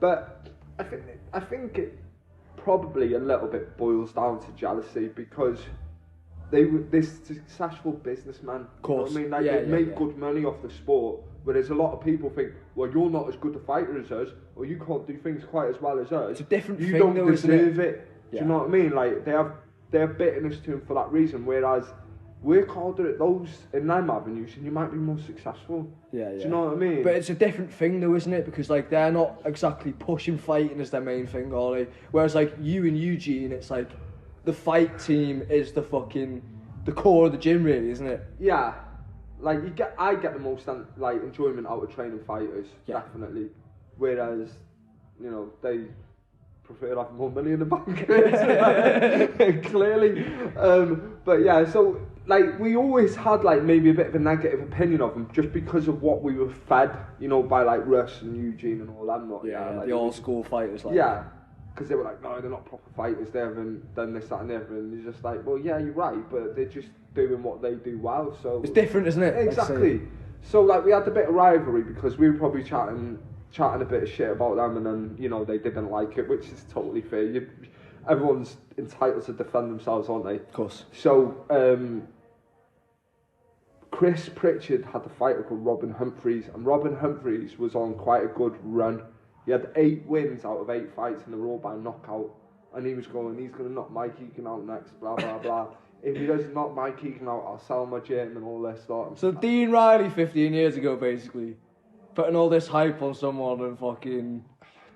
But I think it probably a little bit boils down to jealousy because they were this successful businessman. Of course, you know what I mean, like they made good money off the sport. Whereas a lot of people think, well, you're not as good a fighter as us, or you can't do things quite as well as us. It's a different you thing, don't though, isn't deserve it? it. Do you know what I mean? Like they have bitterness to him for that reason. Whereas work harder at those in them avenues, and you might be more successful. Yeah. Do you know what I mean? But it's a different thing, though, isn't it? Because like they're not exactly pushing fighting as their main thing, are they? Whereas like you and Eugene, it's like the fight team is the core of the gym, really, isn't it? Yeah. Like I get the most like enjoyment out of training fighters, definitely. Whereas, you know, they prefer to have more money in the bank, clearly. But yeah, so like we always had like maybe a bit of a negative opinion of them just because of what we were fed, you know, by like Russ and Eugene and all them. Like the the old school fighters, like because they were like, no, they're not proper fighters. They haven't done this, that, and the other. And you're just like, well, yeah, you're right, but they're just doing what they do well. So it's different, isn't it? Exactly. So like we had a bit of rivalry because we were probably chatting a bit of shit about them, and then you know they didn't like it, which is totally fair. Everyone's entitled to defend themselves, aren't they? Of course. So Chris Pritchard had a fighter called Robin Humphries, and Robin Humphries was on quite a good run. He had 8 wins out of 8 fights, and they were all by knockout. And he was going, he's going to knock Mike Egan out next, blah blah blah. If he doesn't knock Mike Egan out, I'll sell my gym and all this stuff. So Dean Riley 15 years ago, basically, putting all this hype on someone and fucking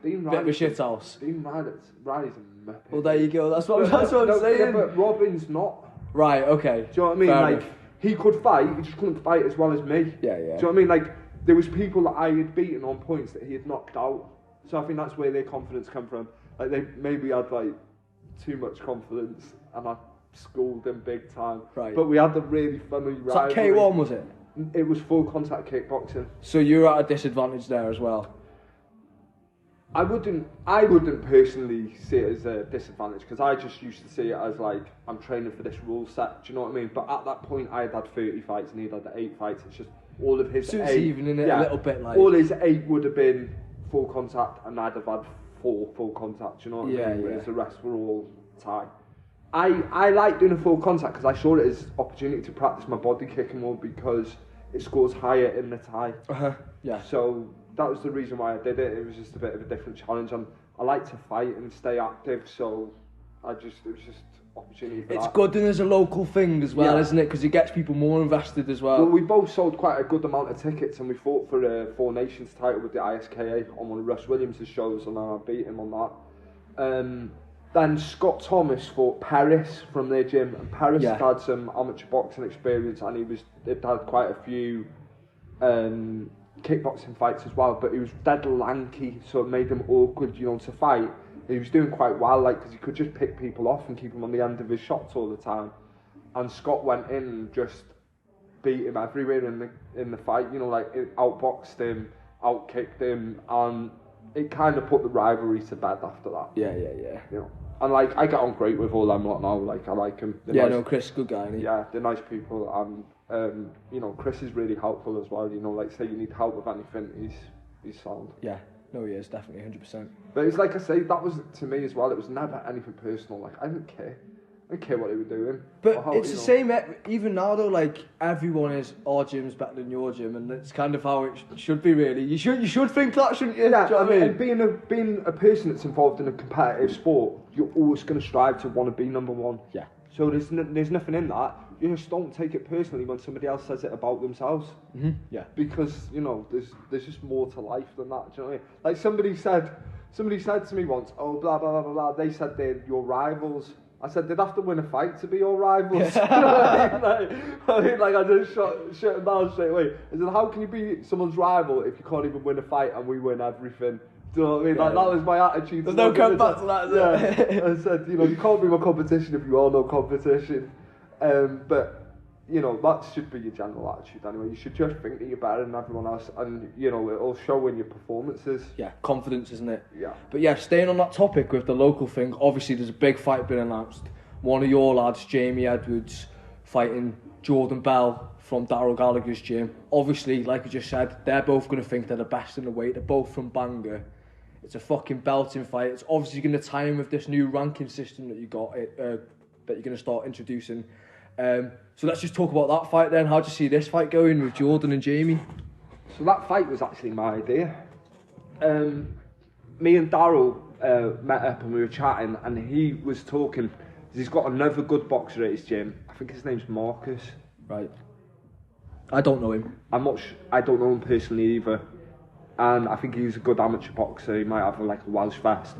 bit of a shit house. Dean Riley's a muppet. Well, there you go. That's what I'm saying. Yeah, but Robin's not. Right. Okay. Do you know what I mean? Fair like enough. he could fight, he just couldn't fight as well as me. Yeah. Do you know what I mean? Like there was people that I had beaten on points that he had knocked out. So I think that's where their confidence come from. Like they maybe had like too much confidence, and I schooled them big time. Right. But we had the really funny rivalry. Was that K1, was it? It was full contact kickboxing. So you're at a disadvantage there as well. I wouldn't personally see it as a disadvantage because I just used to see it as like I'm training for this rule set. Do you know what I mean? But at that point, I had 30 fights and he'd had 8 fights. It's just all of his So it's 8. even in it a little bit like. All his 8 would have been full contact, and I'd have had 4 full contact. Do you know what I mean? Whereas the rest were all tie. I like doing a full contact because I saw it as opportunity to practice my body kicking more because it scores higher in the tie. Yeah. So that was the reason why I did it. It was just a bit of a different challenge, and I like to fight and stay active. So it was just opportunity for It's that. good and there's a local thing as well, isn't it? Because it gets people more invested as well. Well, we both sold quite a good amount of tickets, and we fought for a 4 Nations title with the ISKA on one of Russ Williams' shows, and I beat him on that. Then Scott Thomas fought Paris from their gym, and Paris had some amateur boxing experience, and he'd had quite a few kickboxing fights as well, but he was dead lanky, so it made him awkward, you know, to fight. He was doing quite well, like, because he could just pick people off and keep them on the end of his shots all the time. And Scott went in and just beat him everywhere in the fight, you know, like, it outboxed him, outkicked him, and it kind of put the rivalry to bed after that. Yeah. You know, and like I get on great with all them lot now. Like I like him. Chris, good guy. Isn't he? Yeah, they're nice people, and you know, Chris is really helpful as well. You know, like say you need help with anything, he's sound. Yeah, no, he is definitely 100%. But it's like I say, that was to me as well. It was never anything personal. Like I didn't care. I didn't care what they were doing. But it's the same, even now though, like, everyone is, our gym's better than your gym, and it's kind of how it should be, really. You should think that, shouldn't you? Yeah, Do you know what I mean? And being a person that's involved in a competitive sport, you're always going to strive to want to be number one. Yeah. So there's nothing in that. You just don't take it personally when somebody else says it about themselves. Mm-hmm. Yeah. Because, you know, there's just more to life than that, do you know what I mean? Like somebody said somebody said to me once, oh, blah, blah, blah, blah, blah. They said they're your rivals. I said, they'd have to win a fight to be your rivals. I just shut them down straight away. I said, how can you be someone's rival if you can't even win a fight and we win everything? Do you know what I mean? That was my attitude. There's no comeback to that, is there? I said, you can't be my competition if you are no competition. But, that should be your general attitude anyway. You should just think that you're better than everyone else, and, it'll show in your performances. Yeah, confidence, isn't it? Yeah. But yeah, staying on that topic with the local thing, obviously there's a big fight being announced. One of your lads, Jamie Edwards, fighting Jordan Bell from Daryl Gallagher's gym. Obviously, like I just said, they're both going to think they're the best in the weight. They're both from Bangor. It's a fucking belting fight. It's obviously going to tie in with this new ranking system that you got, that you're going to start introducing. So let's just talk about that fight then. How do you see this fight going with Jordan and Jamie? So that fight was actually my idea. Me and Daryl met up and we were chatting, and he was talking. He's got another good boxer at his gym. I think his name's Marcus. Right. I don't know him. I don't know him personally either. And I think he's a good amateur boxer. He might have a Welsh vest.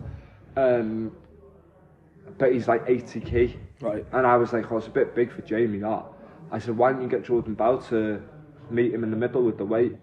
But he's like 80k. Right. And I was like, it's a bit big for Jamie, that. I said, why don't you get Jordan Bell to meet him in the middle with the weight?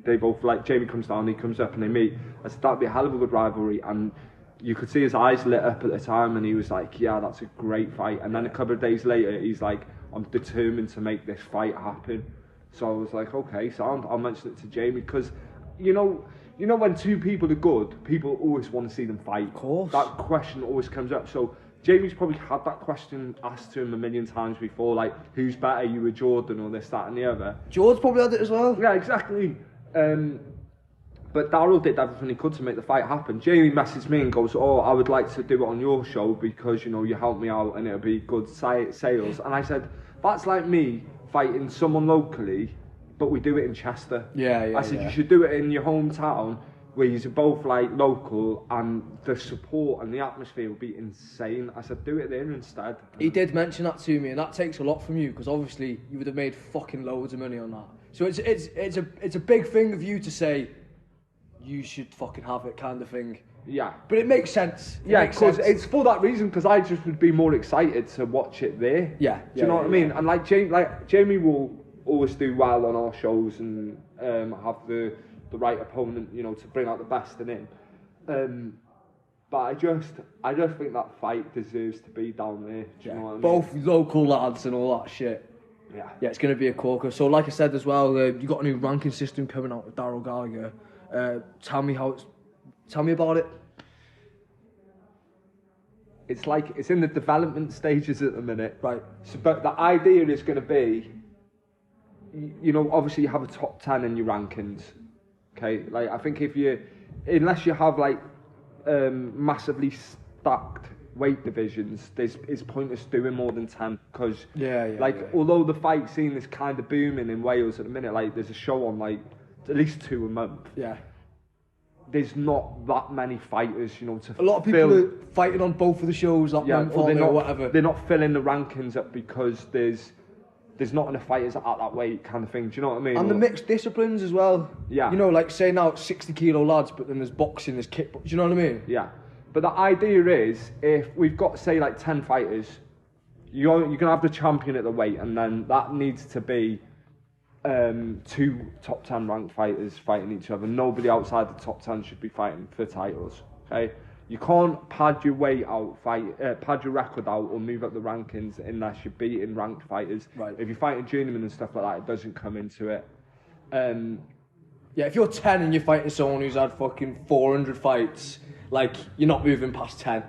They both, Jamie comes down, he comes up and they meet. I said, that'd be a hell of a good rivalry. And you could see his eyes lit up at the time, and he was like, yeah, that's a great fight. And then a couple of days later, he's like, I'm determined to make this fight happen. So I was like, okay, so I'll mention it to Jamie, because, when two people are good, people always want to see them fight. Of course. That question always comes up. So Jamie's probably had that question asked to him a million times before, who's better, you or Jordan, or this, that and the other. George probably had it as well. Yeah, exactly. But Daryl did everything he could to make the fight happen. Jamie messaged me and goes, I would like to do it on your show because, you helped me out and it'll be good sales. And I said, that's like me fighting someone locally, but we do it in Chester. Yeah. I said, you should do it in your hometown where you're both local, and the support and the atmosphere will be insane. I said, do it there instead. He did mention that to me, and that takes a lot from you, because obviously you would have made fucking loads of money on that. So it's a big thing of you to say, you should fucking have it, kind of thing. Yeah. But it makes sense. Yeah, because it's for that reason, because I just would be more excited to watch it there. Yeah. Do you know what I mean? And Jamie will always do well on our shows and have the right opponent, to bring out the best in him. But I just think that fight deserves to be down there. Do you know what I mean? Both local lads and all that shit. Yeah. Yeah, it's going to be a corker. So like I said as well, you got a new ranking system coming out with Daryl Gallagher. Tell me about it. It's in the development stages at the minute. Right. So, but the idea is going to be, obviously you have a top 10 in your rankings. Okay, I think unless you have massively stacked weight divisions, it's pointless doing more than 10, because although the fight scene is kind of booming in Wales at the minute, there's a show on at least 2 a month. Yeah. There's not that many fighters, to a lot of people are fighting on both of the shows that month, or whatever. They're not filling the rankings up because there's not enough fighters at that weight, kind of thing. Do you know what I mean? And the mixed disciplines as well. Yeah. Say now it's 60 kilo lads, but then there's boxing, there's kickboxing. Do you know what I mean? Yeah. But the idea is, if we've got, say, 10 fighters, you're going to have the champion at the weight, and then that needs to be 2 top 10 ranked fighters fighting each other. Nobody outside the top 10 should be fighting for titles. Okay? You can't pad your weight out, pad your record out, or move up the rankings unless you're beating ranked fighters. Right. If you're fighting journeymen and stuff like that, it doesn't come into it. Yeah, if you're 10 and you're fighting someone who's had fucking 400 fights, you're not moving past 10.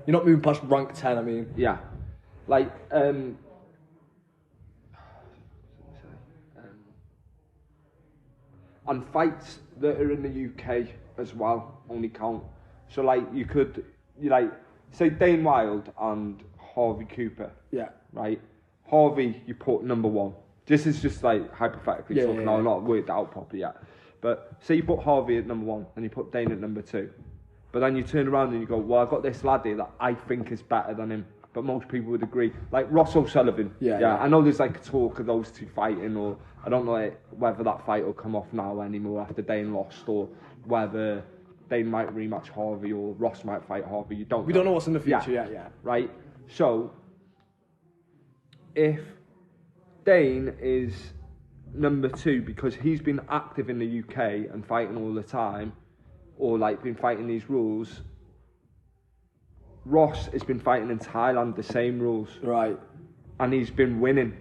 You're not moving past rank 10, I mean. Yeah. And fights that are in the UK as well only count. So you could, say Dane Wild and Harvey Cooper. Yeah. Right? Harvey, you put number 1. This is just hypothetically talking. I've not worked it out properly yet. But say you put Harvey at number 1 and you put Dane at number 2. But then you turn around and you go, well, I've got this lad here that I think is better than him. But most people would agree. Ross O'Sullivan. Yeah. I know there's a talk of those two fighting, or I don't know whether that fight will come off now anymore after Dane lost, or whether Dane might rematch Harvey or Ross might fight Harvey. You don't. We don't know what's in the future yet. Yeah. Right. So if Dane is number 2 because he's been active in the UK and fighting all the time, or like been fighting these rules. Ross has been fighting in Thailand the same rules. Right. And he's been winning.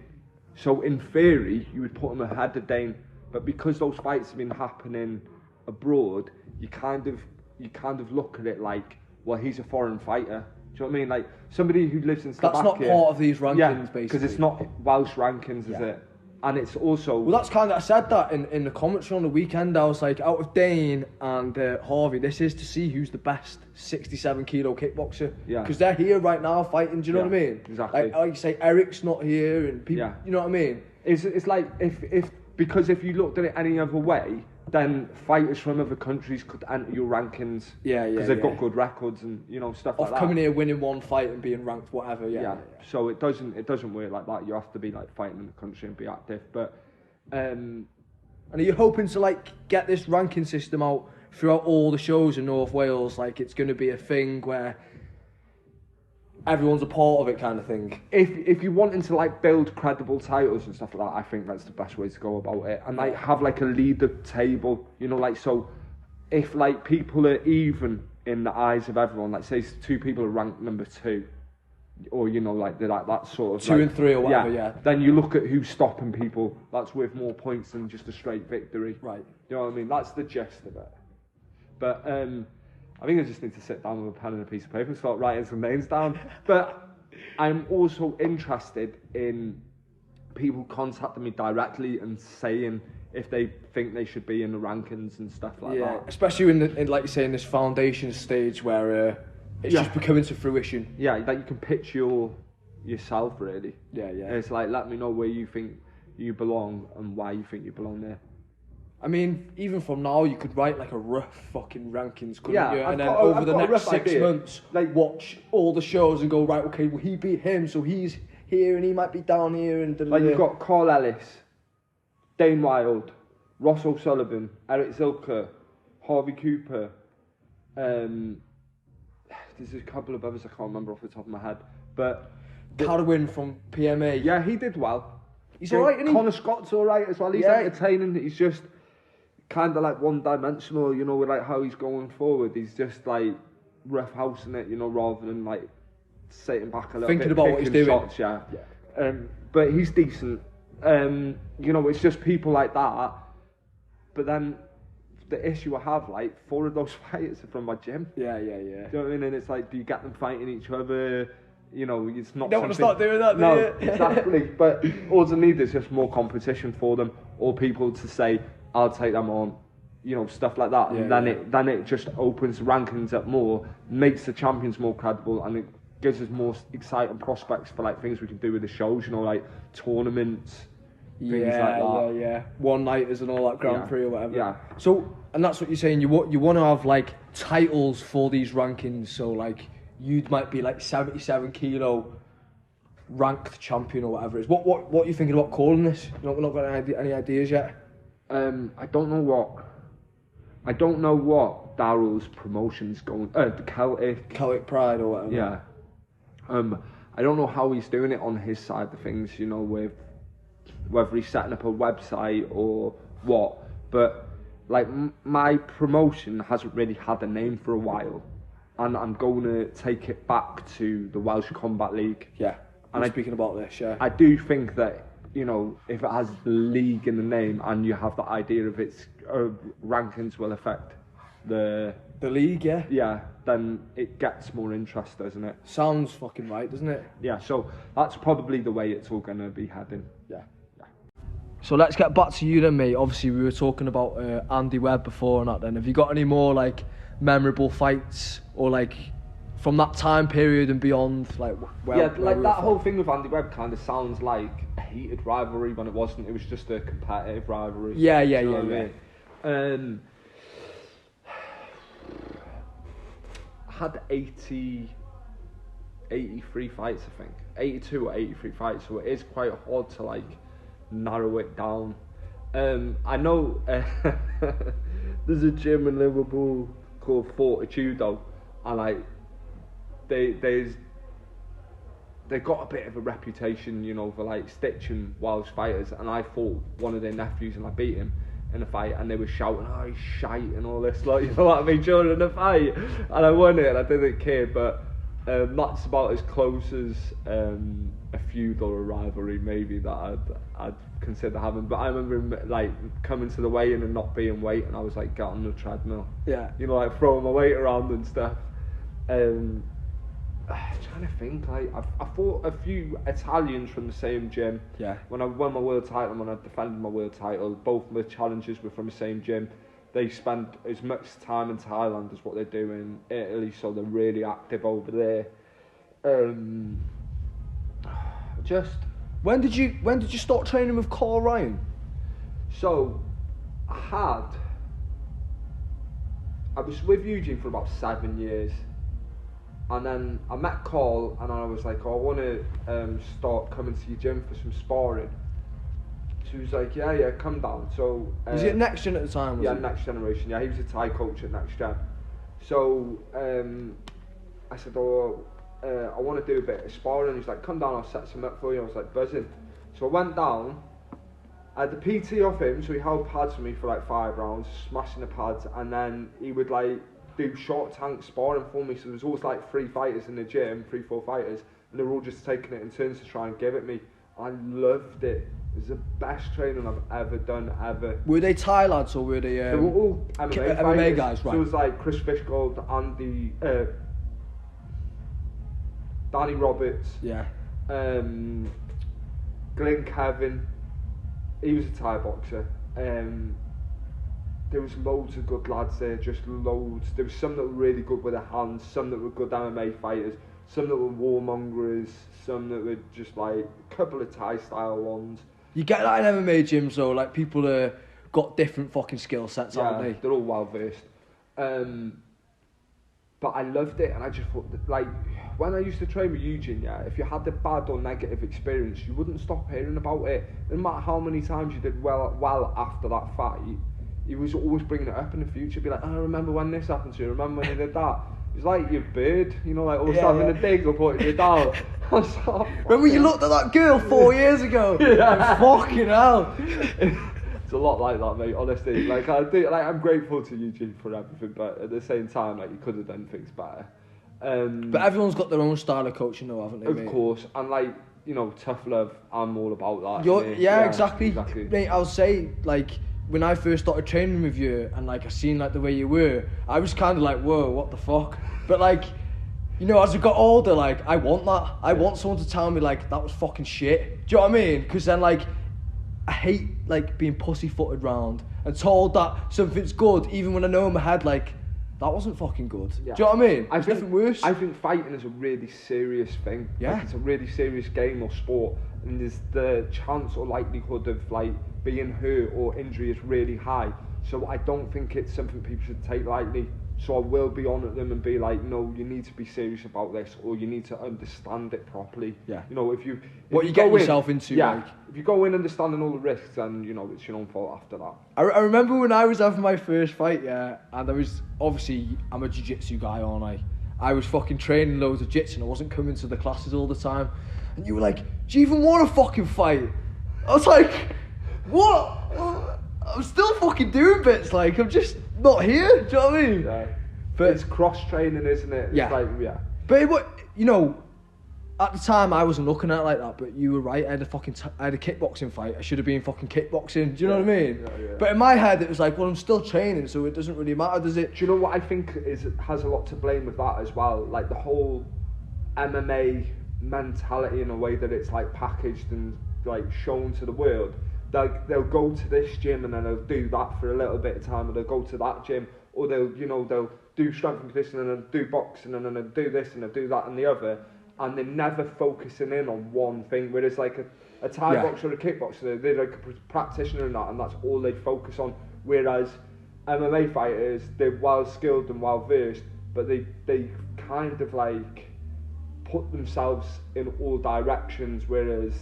So in theory, you would put him ahead of Dane, but because those fights have been happening abroad, you kind of look at it like, well, he's a foreign fighter. Do you know what I mean? Like somebody who lives in Slovakia. That's not part of these rankings, basically. Because it's not Welsh rankings, is it? And it's also... Well, that's kind of... I said that in the commentary on the weekend. I was like, out of Dane and Harvey, this is to see who's the best 67-kilo kickboxer. Yeah. Because they're here right now fighting, do you know what I mean? Exactly. Like you say, Eric's not here and people... You know what I mean? It's like, because if you looked at it any other way, then fighters from other countries could enter your rankings. Because they've got good records and, stuff like that. Coming here, winning one fight and being ranked, whatever, So it doesn't work like that. You have to be like fighting in the country and be active. But and are you hoping to like get this ranking system out throughout all the shows in North Wales? Like it's going to be a thing where everyone's a part of it, kind of thing. If you're wanting to like build credible titles and stuff like that, I think that's the best way to go about it. And like have like a leader table, like so. If like people are even in the eyes of everyone, like say 2 people are ranked number 2, or like they're like that sort of 2 and 3 or whatever, then you look at who's stopping people. That's worth more points than just a straight victory. Right. You know what I mean? That's the gist of it. But I think I just need to sit down with a pen and a piece of paper and start writing some names down. But I'm also interested in people contacting me directly and saying if they think they should be in the rankings and stuff like that. Especially in like you say, in this foundation stage where it's just becoming to fruition. Yeah, like you can pitch yourself really. Yeah. And it's like, let me know where you think you belong and why you think you belong there. I mean, even from now, you could write like a rough fucking rankings, couldn't you? And then I've over the next 6 months, like watch all the shows and go, right, okay, well he beat him, so he's here and he might be down here and like you've got Carl Ellis, Dane Wild, Ross O'Sullivan, Eric Zilker, Harvey Cooper. There's a couple of others I can't remember off the top of my head, but Carwin from PMA. Yeah, he did well. He's alright, isn't he? Connor Scott's alright as well. He's entertaining. He's just kind of like one-dimensional, with like how he's going forward. He's just like roughhousing it, rather than like sitting back a little thinking bit, about what he's doing. Shots, but he's decent. It's just people like that. But then the issue I have, like 4 of those fighters are from my gym. Yeah. Do you know what I mean? And it's like, do you get them fighting each other? It's not. You don't want to start doing that, do no, you? exactly. But all I need is just more competition for them, or people to say, "I'll take them on," stuff like that. And then it just opens the rankings up more, makes the champions more credible, and it gives us more exciting prospects for like things we can do with the shows. Like tournaments, things like that. One-nighters and all that Grand Prix or whatever. Yeah. So, and that's what you're saying. You want to have like titles for these rankings. So like. You might be like 77 kilo ranked champion or whatever it is. What are you thinking about calling this? We're not got any ideas yet. I don't know what Daryl's promotion's going. The Celtic Pride or whatever. Yeah. I don't know how he's doing it on his side of things. With whether he's setting up a website or what. But like my promotion hasn't really had a name for a while. And I'm going to take it back to the Welsh Combat League. Yeah, and speaking about this, I do think that, if it has the league in the name and you have the idea of its rankings will affect the league, yeah, then it gets more interest, doesn't it? Sounds fucking right, doesn't it? Yeah, so that's probably the way it's all going to be heading. Yeah. So let's get back to you then, mate. Obviously, we were talking about Andy Webb before and that then. Have you got any more, like, memorable fights or like from that time period and beyond, like that whole thing with Andy Webb kind of sounds like a heated rivalry when it wasn't. It was just a competitive rivalry. Yeah. I had 83 fights, I think 82 or 83 fights, so it is quite hard to like narrow it down. I know there's a gym in Liverpool called Fortitudo, and like they've got a bit of a reputation, you know, for like stitching Welsh fighters, and I fought one of their nephews and I beat him in a fight, and they were shouting, "Oh, he's shite," and all this, like, you know what I mean, during the fight, and I won it, and I didn't care, but that's about as close as a feud or a rivalry maybe that I'd consider having. But I remember him, like, coming to the weigh-in and not being weight, and I was like, get on the treadmill, you know, like throwing my weight around and stuff. I'm trying to think, like, I fought a few Italians from the same gym. When I won my world title and when I defended my world title, both my challengers were from the same gym. They spend as much time in Thailand as what they do in Italy, so they're really active over there. When did you start training with Carl Ryan? So I was with Eugene for about 7 years, and then I met Carl, and I was like, oh, I want to start coming to your gym for some sparring. So he was like, yeah, come down. So was it Next Gen at the time? Next Generation. Yeah, he was a Thai coach at Next Gen. So I said, I want to do a bit of sparring. He's like, come down, I'll set some up for you. I was like, buzzing. So I went down. I had the PT off him, so he held pads for me for like 5 rounds, smashing the pads, and then he would like do short tank sparring for me. So there was always like 3 fighters in the gym, 3-4 fighters, and they were all just taking it in turns to try and give it me. I loved it. It was the best training I've ever done, ever. Were they Thai lads or were they? They were all MMA guys, right? So it was like Chris Fishgold, Andy, Danny Roberts, Glenn Kevin. He was a Thai boxer. There was loads of good lads there, just loads. There was some that were really good with their hands, some that were good MMA fighters, some that were warmongers, some that were just like a couple of Thai style ones. You get that in MMA gyms though, like people got different fucking skill sets, aren't they? They're all well versed. But I loved it, and I just thought that, like, when I used to train with Eugene, if you had a bad or negative experience, you wouldn't stop hearing about it. No matter how many times you did well after that fight, he was always bringing it up in the future, be like, oh, remember when this happened to you, remember when you did that. It's like your bird, you know, like always having a dig or putting you down. Remember you looked at that girl 4 years ago? Fucking hell. It's a lot like that, mate, honestly. Like, I'm grateful to Eugene for everything, but at the same time, like, you could have done things better. But everyone's got their own style of coaching though, haven't they, Of mate? course, and like, you know, tough love, I'm all about that. Exactly. Mate, I'll say, like, when I first started training with you and like I seen like the way you were, I was kind of like, whoa, what the fuck? But like, you know, as I got older, like, I want that. I want someone to tell me like, that was fucking shit. Do you know what I mean? Because then like, I hate like being pussyfooted round and told that something's good, even when I know in my head like, that wasn't fucking good. Do you know what I mean? It's nothing worse. I think fighting is a really serious thing. Like, it's a really serious game or sport, and there's the chance or likelihood of like being hurt or injury is really high. So I don't think it's something people should take lightly. So I will be on at them and be like, no, you need to be serious about this, or you need to understand it properly. You know, if you get yourself into. Like, if you go in understanding all the risks, then you know it's your own fault after that. I remember when I was having my first fight, and I was obviously, I'm a jiu-jitsu guy, aren't I? I was fucking training loads of jiu-jitsu and I wasn't coming to the classes all the time. And you were like, do you even want to fucking fight? I was like, what? I'm still fucking doing bits, like, I'm just not here, do you know what I mean? But it's cross-training, isn't it? It's like, But, you know, at the time I wasn't looking at it like that, but you were right, I had a kickboxing fight, I should have been fucking kickboxing, do you know what I mean? But in my head it was like, well, I'm still training, so it doesn't really matter, does it? Do you know what I think has a lot to blame with that as well? Like the whole MMA mentality, in a way that it's like packaged and like shown to the world. They'll go to this gym and then they'll do that for a little bit of time, or they'll go to that gym, or they'll do strength and conditioning and they'll do boxing and then they'll do this and they'll do that and the other, and they're never focusing in on one thing. Whereas like a Thai boxer or a kickboxer, they're like a practitioner in that, and that's all they focus on. Whereas MMA fighters, they're well skilled and well versed, but they kind of like put themselves in all directions, whereas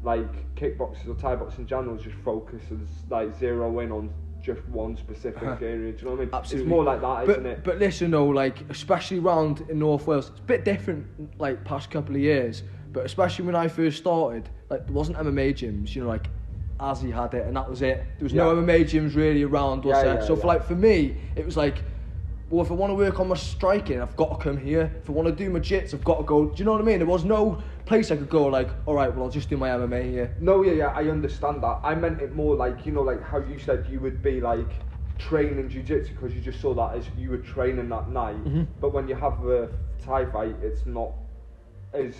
like kickboxers or Thai boxers in general just focus and like zero in on just one specific area. Do you know what I mean? Absolutely. It's more like that, isn't it? But listen though, like especially round in North Wales, it's a bit different like past couple of years. But especially when I first started, like there wasn't MMA gyms, you know, like Azzy had it and that was it. There was no MMA gyms really around, was there? So for me, it was like, well, if I want to work on my striking, I've got to come here. If I want to do my jits, I've got to go. Do you know what I mean? There was no place I could go like, all right, well, I'll just do my MMA here. No, I understand that. I meant it more like, you know, like how you said you would be like training jiu-jitsu because you just saw that as you were training that night. Mm-hmm. But when you have a Thai fight, it's not as...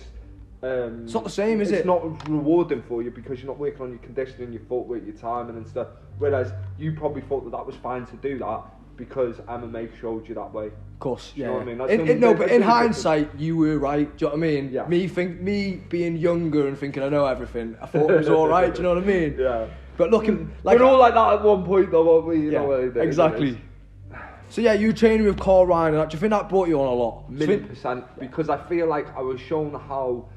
it's not the same, is it? It's not rewarding for you because you're not working on your conditioning, your footwork, your timing and stuff. Whereas you probably thought that was fine to do that because MMA showed you that way. Of course, yeah. You know what I mean? But in hindsight, you were right. Do you know what I mean? Yeah. Me being younger and thinking I know everything, I thought it was all right. Do you know what I mean? Yeah. But looking like we're all like that at one point, though, aren't we? You know what I mean? Exactly. So yeah, you training with Carl Ryan, and do you think that brought you on a lot? 1,000,000%, because I feel like I was shown how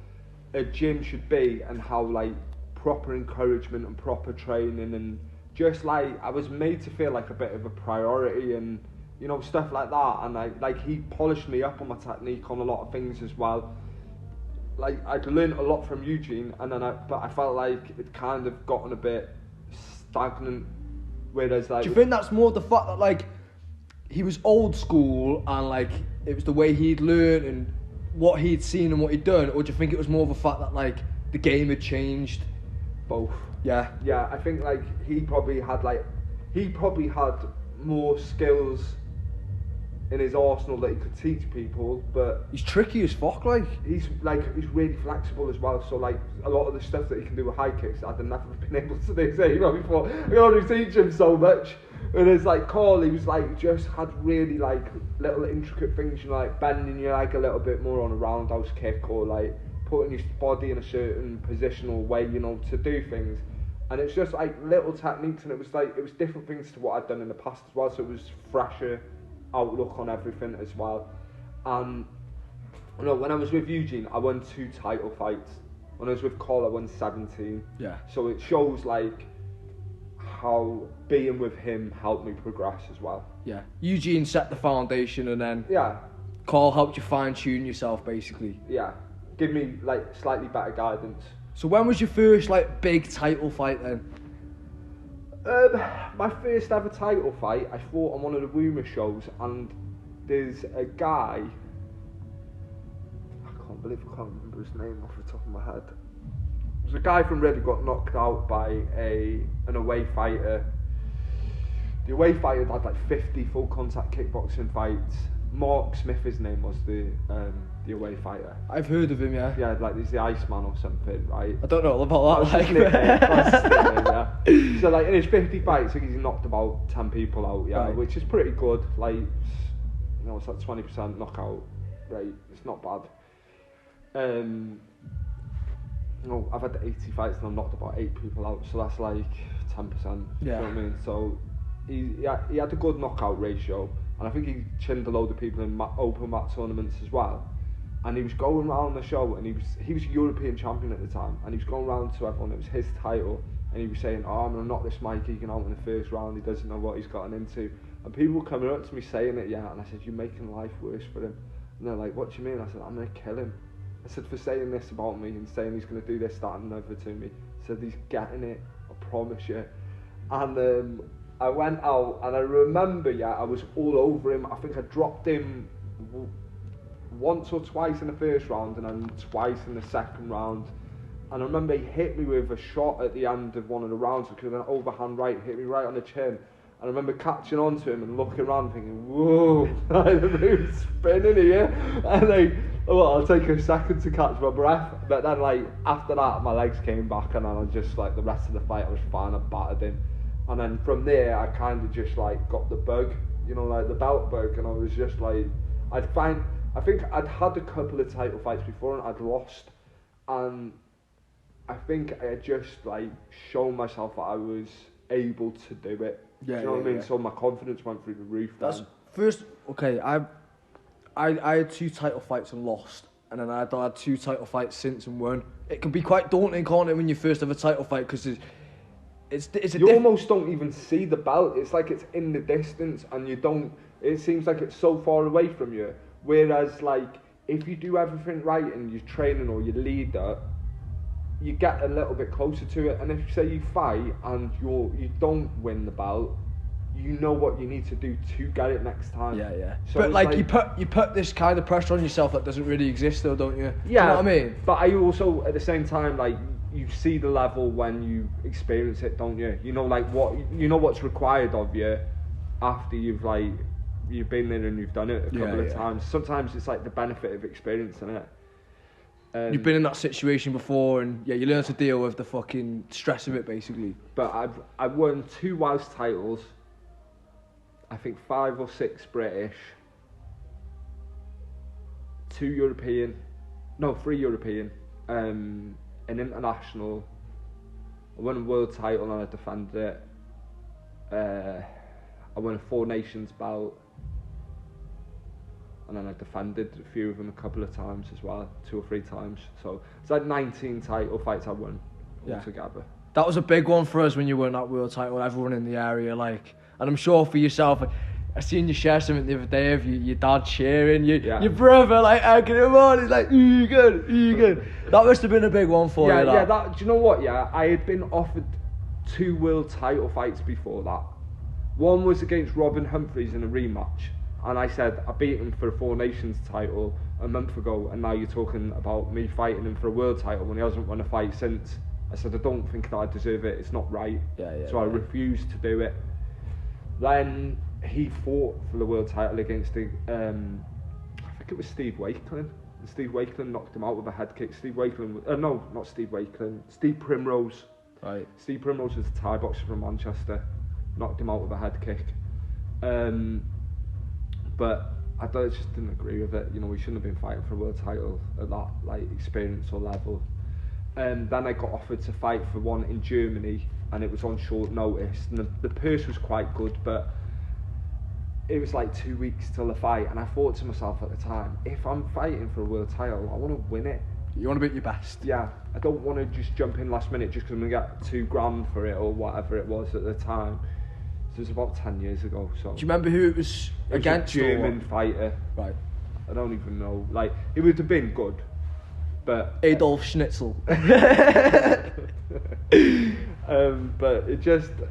a gym should be and how like proper encouragement and proper training and just like I was made to feel like a bit of a priority and you know stuff like that, and like he polished me up on my technique on a lot of things as well. Like I'd learned a lot from Eugene, and then but I felt like it kind of gotten a bit stagnant. Whereas like, do you think that's more the fact that like he was old school and like it was the way he'd learned and what he'd seen and what he'd done, or do you think it was more of a fact that like the game had changed? Both. Yeah. Yeah, I think like he probably had more skills in his arsenal that he could teach people, but he's tricky as fuck. Like he's really flexible as well. So like a lot of the stuff that he can do with high kicks, I'd never been able to do. So you know, before I can only teach him so much. And it's like Carl, he was like just had really like little intricate things, you know, like bending you like a little bit more on a roundhouse kick, or like putting your body in a certain positional way, you know, to do things. And it's just like little techniques, and it was different things to what I'd done in the past as well. So it was fresher outlook on everything as well. And you know, when I was with Eugene, I won 2 title fights. When I was with Carl, I won 17. Yeah. So it shows like how being with him helped me progress as well. Yeah. Eugene set the foundation, and then Carl helped you fine tune yourself, basically. Yeah. Give me like slightly better guidance. So when was your first like big title fight then? My first ever title fight, I fought on one of the rumour shows, and there's a guy, I can't remember his name off the top of my head. There's a guy from Ridley got knocked out by an away fighter. The away fighter had like 50 full contact kickboxing fights. Mark Smith, his name was the away fighter. I've heard of him, yeah. Yeah, like he's the Iceman or something, right? I don't know about that. So like in his 50 fights, I think he's knocked about 10 people out, right. Which is pretty good. Like, you know, it's like 20% knockout rate. It's not bad. No, I've had 80 fights and I've knocked about 8 people out, so that's like 10%. Yeah. You know what I mean? So he had a good knockout ratio, and I think he chinned a load of people in open mat tournaments as well. And he was going around the show, and he was European champion at the time, and he was going around to everyone, it was his title, and he was saying, oh, I'm going to knock this Mike Egan out in the first round, he doesn't know what he's gotten into. And people were coming up to me saying it, and I said, you're making life worse for him. And they're like, what do you mean? I said, I'm going to kill him. I said, for saying this about me and saying he's going to do this, that and another to me. I said, he's getting it, I promise you. And I went out, and I remember, I was all over him. I think I dropped him once or twice in the first round, and then twice in the second round. And I remember he hit me with a shot at the end of one of the rounds, because an overhand right hit me right on the chin. I remember catching on to him and looking around thinking, whoa, the room's spinning here. And I'll take a second to catch my breath. But then after that, my legs came back, and then I just the rest of the fight I was fine, I battered him. And then from there, I kind of just got the bug, the belt bug, and I was just I think I'd had a couple of title fights before and I'd lost, and I think I had just shown myself that I was able to do it. Do you know what I mean? Yeah. So my confidence went through the roof. That's first. Okay, I had 2 title fights and lost, and then I had 2 title fights since and won. It can be quite daunting, can't it, when you first have a title fight, because You almost don't even see the belt. It's like it's in the distance, and you don't. It seems like it's so far away from you. Whereas, like, if you do everything right and you're training or you lead that, you get a little bit closer to it. And if say you fight and you don't win the belt, you know what you need to do to get it next time. Yeah. So but like you put this kind of pressure on yourself that doesn't really exist, though, don't you? Yeah. Do you know what I mean? But I also, at the same time, like, you see the level when you experience it, don't you? You know, like what's required of you after you've been there and you've done it a couple of times. Sometimes it's like the benefit of experiencing it. You've been in that situation before, and you learn to deal with the fucking stress of it, basically. But I've won 2 Welsh titles, I think 5 or 6 British, 3 European, an international. I won a world title and I defended it. I won a 4 Nations belt, and then I defended a few of them a couple of times as well, 2 or 3 times. So it's like 19 title fights I won altogether. That was a big one for us when you won that world title. Everyone in the area, like, and I'm sure for yourself, I seen you share something the other day of your dad cheering, your brother like egging him on. He's like, Egan. That must have been a big one for you. Yeah. Do you know what? Yeah, I had been offered 2 world title fights before that. One was against Robin Humphries in a rematch, and I said I beat him for a 4 Nations title a month ago, and now you're talking about me fighting him for a world title when he hasn't won a fight since. I said I don't think that I deserve it. It's not right. So I refused to do it. Then he fought for the world title against I think it was Steve Wakeland. And Steve Wakeland knocked him out with a head kick. Steve Primrose. Right. Steve Primrose was a Thai boxer from Manchester. Knocked him out with a head kick. But I just didn't agree with it. You know, we shouldn't have been fighting for a world title at that experience or level. Then I got offered to fight for one in Germany, and it was on short notice. And the purse was quite good, but it was like 2 weeks till the fight, and I thought to myself at the time, if I'm fighting for a world title, I want to win it. You want to be at your best. Yeah, I don't want to just jump in last minute just because I'm going to get $2,000 for it or whatever it was at the time. So it was about 10 years ago. So. Do you remember who it was against? A German fighter. Right. I don't even know. Like, it would have been good, but Adolf Schnitzel. But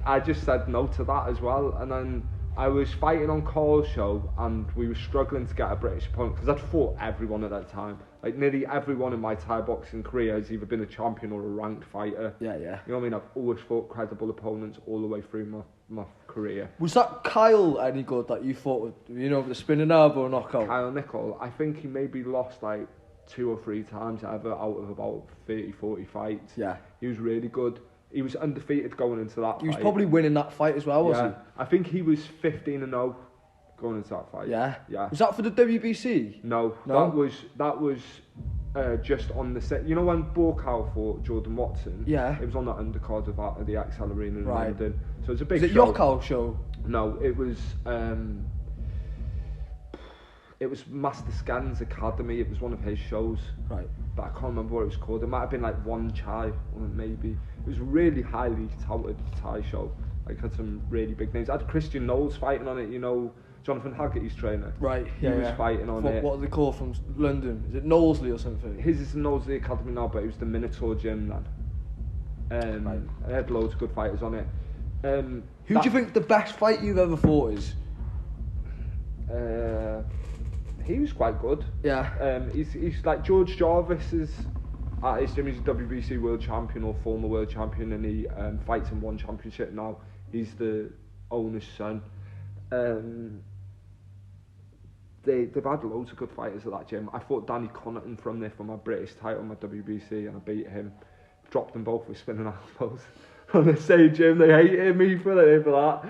I just said no to that as well, and then I was fighting on Carl's show, and we were struggling to get a British opponent because I'd fought everyone at that time. Like, nearly everyone in my Thai boxing career has either been a champion or a ranked fighter. Yeah. You know what I mean? I've always fought credible opponents all the way through my career. Was that Kyle any good that you fought with? You know, the spinning elbow knockout? Kyle Nicol, I think he maybe lost like 2 or 3 times ever out of about 30, 40 fights. Yeah. He was really good. He was undefeated going into that fight. He was probably winning that fight as well, wasn't he? I think he was 15-0 going into that fight. Yeah. Yeah. Was that for the WBC? No. That was just on the set. You know when Borkow fought Jordan Watson? Yeah. It was on that undercard of the XL Arena in London. So it's a big show. Is it Yokow show? No, it was Master Scan's Academy. It was one of his shows. Right. But I can't remember what it was called. It might have been like One Chai, or maybe. It was a really highly touted Thai show. Like, had some really big names. I had Christian Knowles fighting on it, you know, Jonathan Haggerty's trainer. Right, yeah. He was fighting on it. What are they called from London? Is it Knowlesley or something? His is Knowlesley Academy now, but it was the Minotaur gym then. Right. I had loads of good fighters on it. Who do you think the best fight you've ever fought is? He was quite good. Yeah. He's like George Jarvis is at his gym. He's a WBC world champion or former world champion, and he fights in one championship now. He's the owner's son. They've had loads of good fighters at that gym. I fought Danny Connaughton from there for my British title, my WBC, and I beat him. Dropped them both with spinning elbows from the same gym. They hated me for that.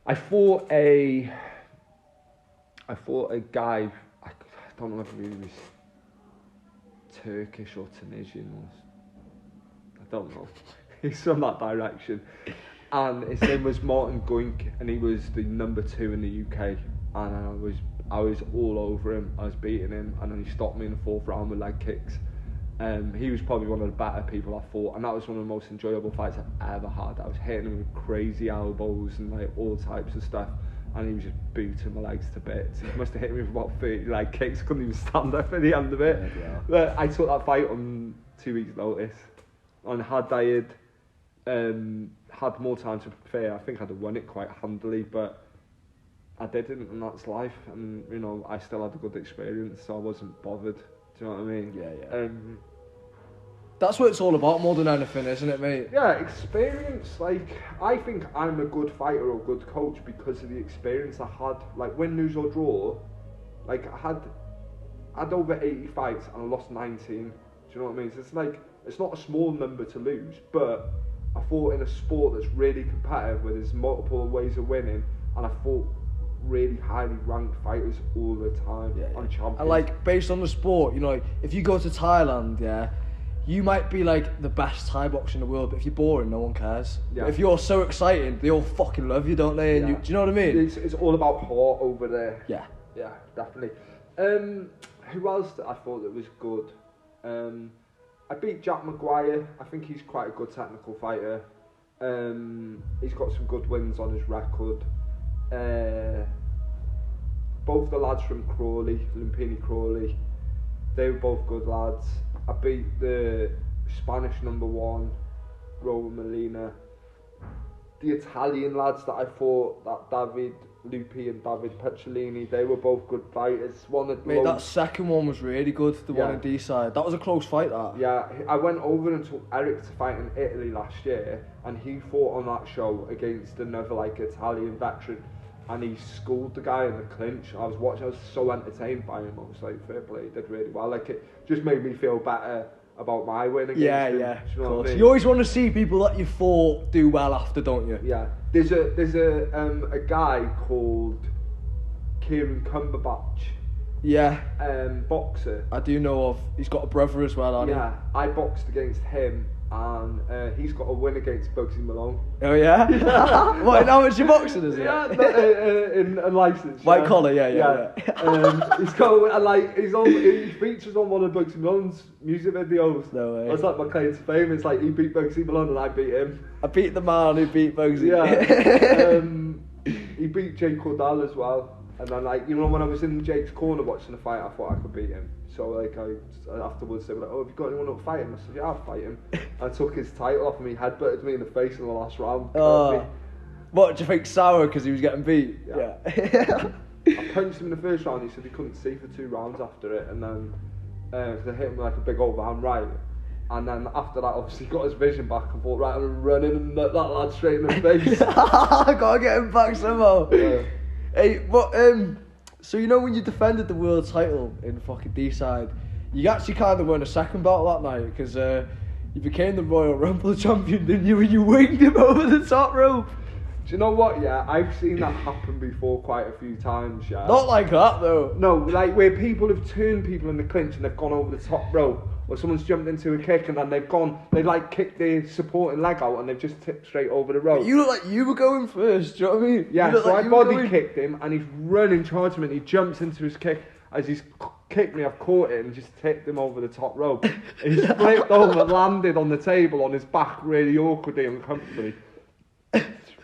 I fought a guy, I don't know if he was Turkish or Tunisian, I don't know. He's from that direction. And his name was Martin Goink, and he was the number 2 in the UK. And I was all over him. I was beating him, and then he stopped me in the 4th round with leg kicks. He was probably one of the better people I fought, and that was one of the most enjoyable fights I've ever had. I was hitting him with crazy elbows and like all types of stuff, and he was just booting my legs to bits. He must have hit me with about 30 like kicks, couldn't even stand up at the end of it. Yeah. But I took that fight on 2 weeks' notice, and had I had more time to prepare, I think I'd have won it quite handily, but I didn't, and that's life. And you know, I still had a good experience, so I wasn't bothered. Do you know what I mean? Yeah. That's what it's all about more than anything, isn't it, mate? Yeah, experience. Like, I think I'm a good fighter or good coach because of the experience I had. Like, win, lose or draw, like I had over 80 fights and I lost 19. Do you know what I mean? So it's like, it's not a small number to lose, but I fought in a sport that's really competitive where there's multiple ways of winning, and I fought really highly ranked fighters all the time on champions. And like, based on the sport, you know, like, if you go to Thailand, you might be like the best Thai boxer in the world, but if you're boring, no one cares. Yeah. But if you're so exciting, they all fucking love you, don't they? And do you know what I mean? It's all about heart over there. Yeah, definitely. Who else that I thought that was good? I beat Jack Maguire. I think he's quite a good technical fighter. He's got some good wins on his record. Both the lads from Crawley, Lumpini Crawley, they were both good lads. I beat the Spanish #1, Raul Molina. The Italian lads that I fought, that David Lupi and David Picciolini, they were both good fighters. That second one was really good, the one in D-side. That was a close fight, that. Yeah, I went over and took Eric to fight in Italy last year, and he fought on that show against another like Italian veteran, and he schooled the guy in the clinch. I was so entertained by him. I was like, fair play, he did really well. Like, it just made me feel better about my win against him. Yeah, you know what I mean? You always want to see people that you fought do well after, don't you? Yeah. There's a guy called Kieran Cumberbatch. Yeah. Boxer. I do know of. He's got a brother as well, hasn't he? Yeah. I boxed against him, and he's got a win against Bugsy Malone. Oh yeah? What, how much you boxing is it? Yeah, in a license. White collar, yeah. He's got he features on one of Bugsy Malone's music videos. No way. It's like my claim to fame. It's like he beat Bugsy Malone and I beat him. I beat the man who beat Bugsy. Yeah. He beat Jake Cordell as well. And then, like, you know, when I was in Jake's corner watching the fight, I thought I could beat him. So, like, I afterwards they were like, "Oh, have you got anyone up fighting?" I said, "Yeah, I'll fight him." I took his title off me, headbutted me in the face in the last round. What do you think, sour because he was getting beat? Yeah. I punched him in the first round. He said he couldn't see for 2 rounds after it, and then cause I hit him with like a big overhand right. And then after that, obviously, got his vision back and thought, right, I'm running and that lad straight in the face. I gotta get him back somehow. Yeah. Hey, but so you know when you defended the world title in fucking D-side, you actually kind of won a second belt that night because you became the Royal Rumble champion, didn't you? And you winged him over the top rope. Do you know what? Yeah, I've seen that happen before quite a few times. Yeah. Not like that though. No, like where people have turned people in the clinch and they've gone over the top rope, or someone's jumped into a kick and then they've like kicked their supporting leg out and they've just tipped straight over the rope. But you look like you were going first. Do you know what I mean? Yeah. So I body kicked him and he's running towards me and he jumps into his kick. As he's kicked me, I've caught it and just tipped him over the top rope. He's flipped over, landed on the table on his back really awkwardly and uncomfortably.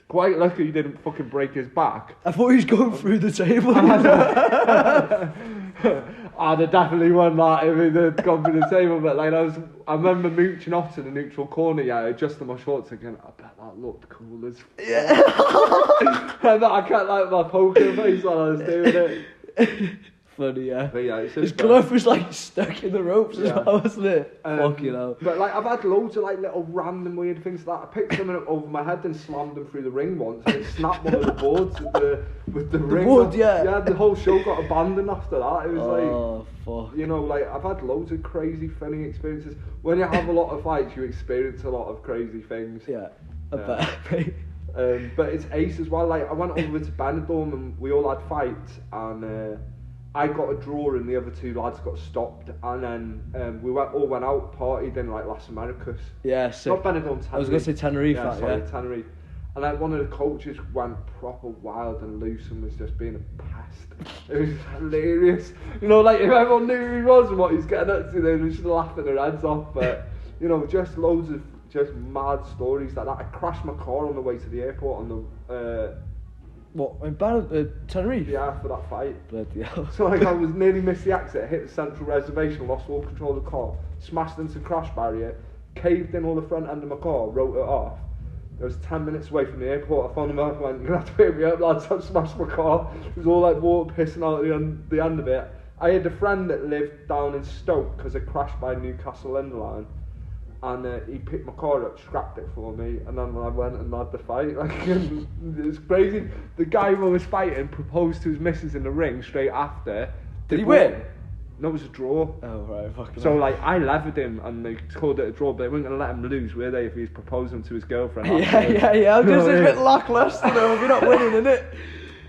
Quite lucky he didn't fucking break his back. I thought he was going through the table. I'd have definitely won that if he'd have gone through the table. But like I remember mooching off to the neutral corner, adjusting my shorts thinking, I bet that looked cool as fuck. Yeah. And I kept like my poker face while I was doing it. Funny, yeah. But yeah, his glove was like stuck in the ropes as well, wasn't it? Fuck you know. But like I've had loads of like little random weird things like that. I picked something up over my head and slammed them through the ring once and it snapped one of the boards with the ring. Wood, yeah. Yeah, the whole show got abandoned after that. It was fuck. You know, like I've had loads of crazy funny experiences. When you have a lot of fights you experience a lot of crazy things. Yeah, I bet. But it's ace as well. Like I went over to Benidorm and we all had fights and I got a draw and the other 2 lads got stopped, and then we all went out, partied in like Las Americas. Yeah, sick. Not Benidorm, Tenerife. I was going to say Tenerife. Tenerife. And like one of the coaches went proper wild and loose and was just being a pest. It was hilarious. You know, like if everyone knew who he was and what he's getting up to, they were just laughing their heads off. But you know, just loads of just mad stories like that. I crashed my car on the way to the airport on the What, in Tenerife? yeah, for that fight. Bloody hell. So like I was nearly missed the exit, hit the central reservation, lost all control of the car, smashed into the crash barrier, caved in all the front end of my car, wrote it off. It was 10 minutes away from the airport. I phoned him up and went, "You're going to have to pick me up, lads, I've smashed my car." It was all like water pissing out at the end of it. I had a friend that lived down in Stoke because I crashed by Newcastle Underline. And he picked my car up, scrapped it for me, and then when I went and had the fight, like, it was crazy. The guy who was fighting proposed to his missus in the ring straight after. Did he win? No, it was a draw. Oh, right, fucking So, like, I levered him and they called it a draw, but they weren't going to let him lose, were they, if he was proposing to his girlfriend? Yeah. I'm just a bit lacklustre, though, if you're not winning, innit?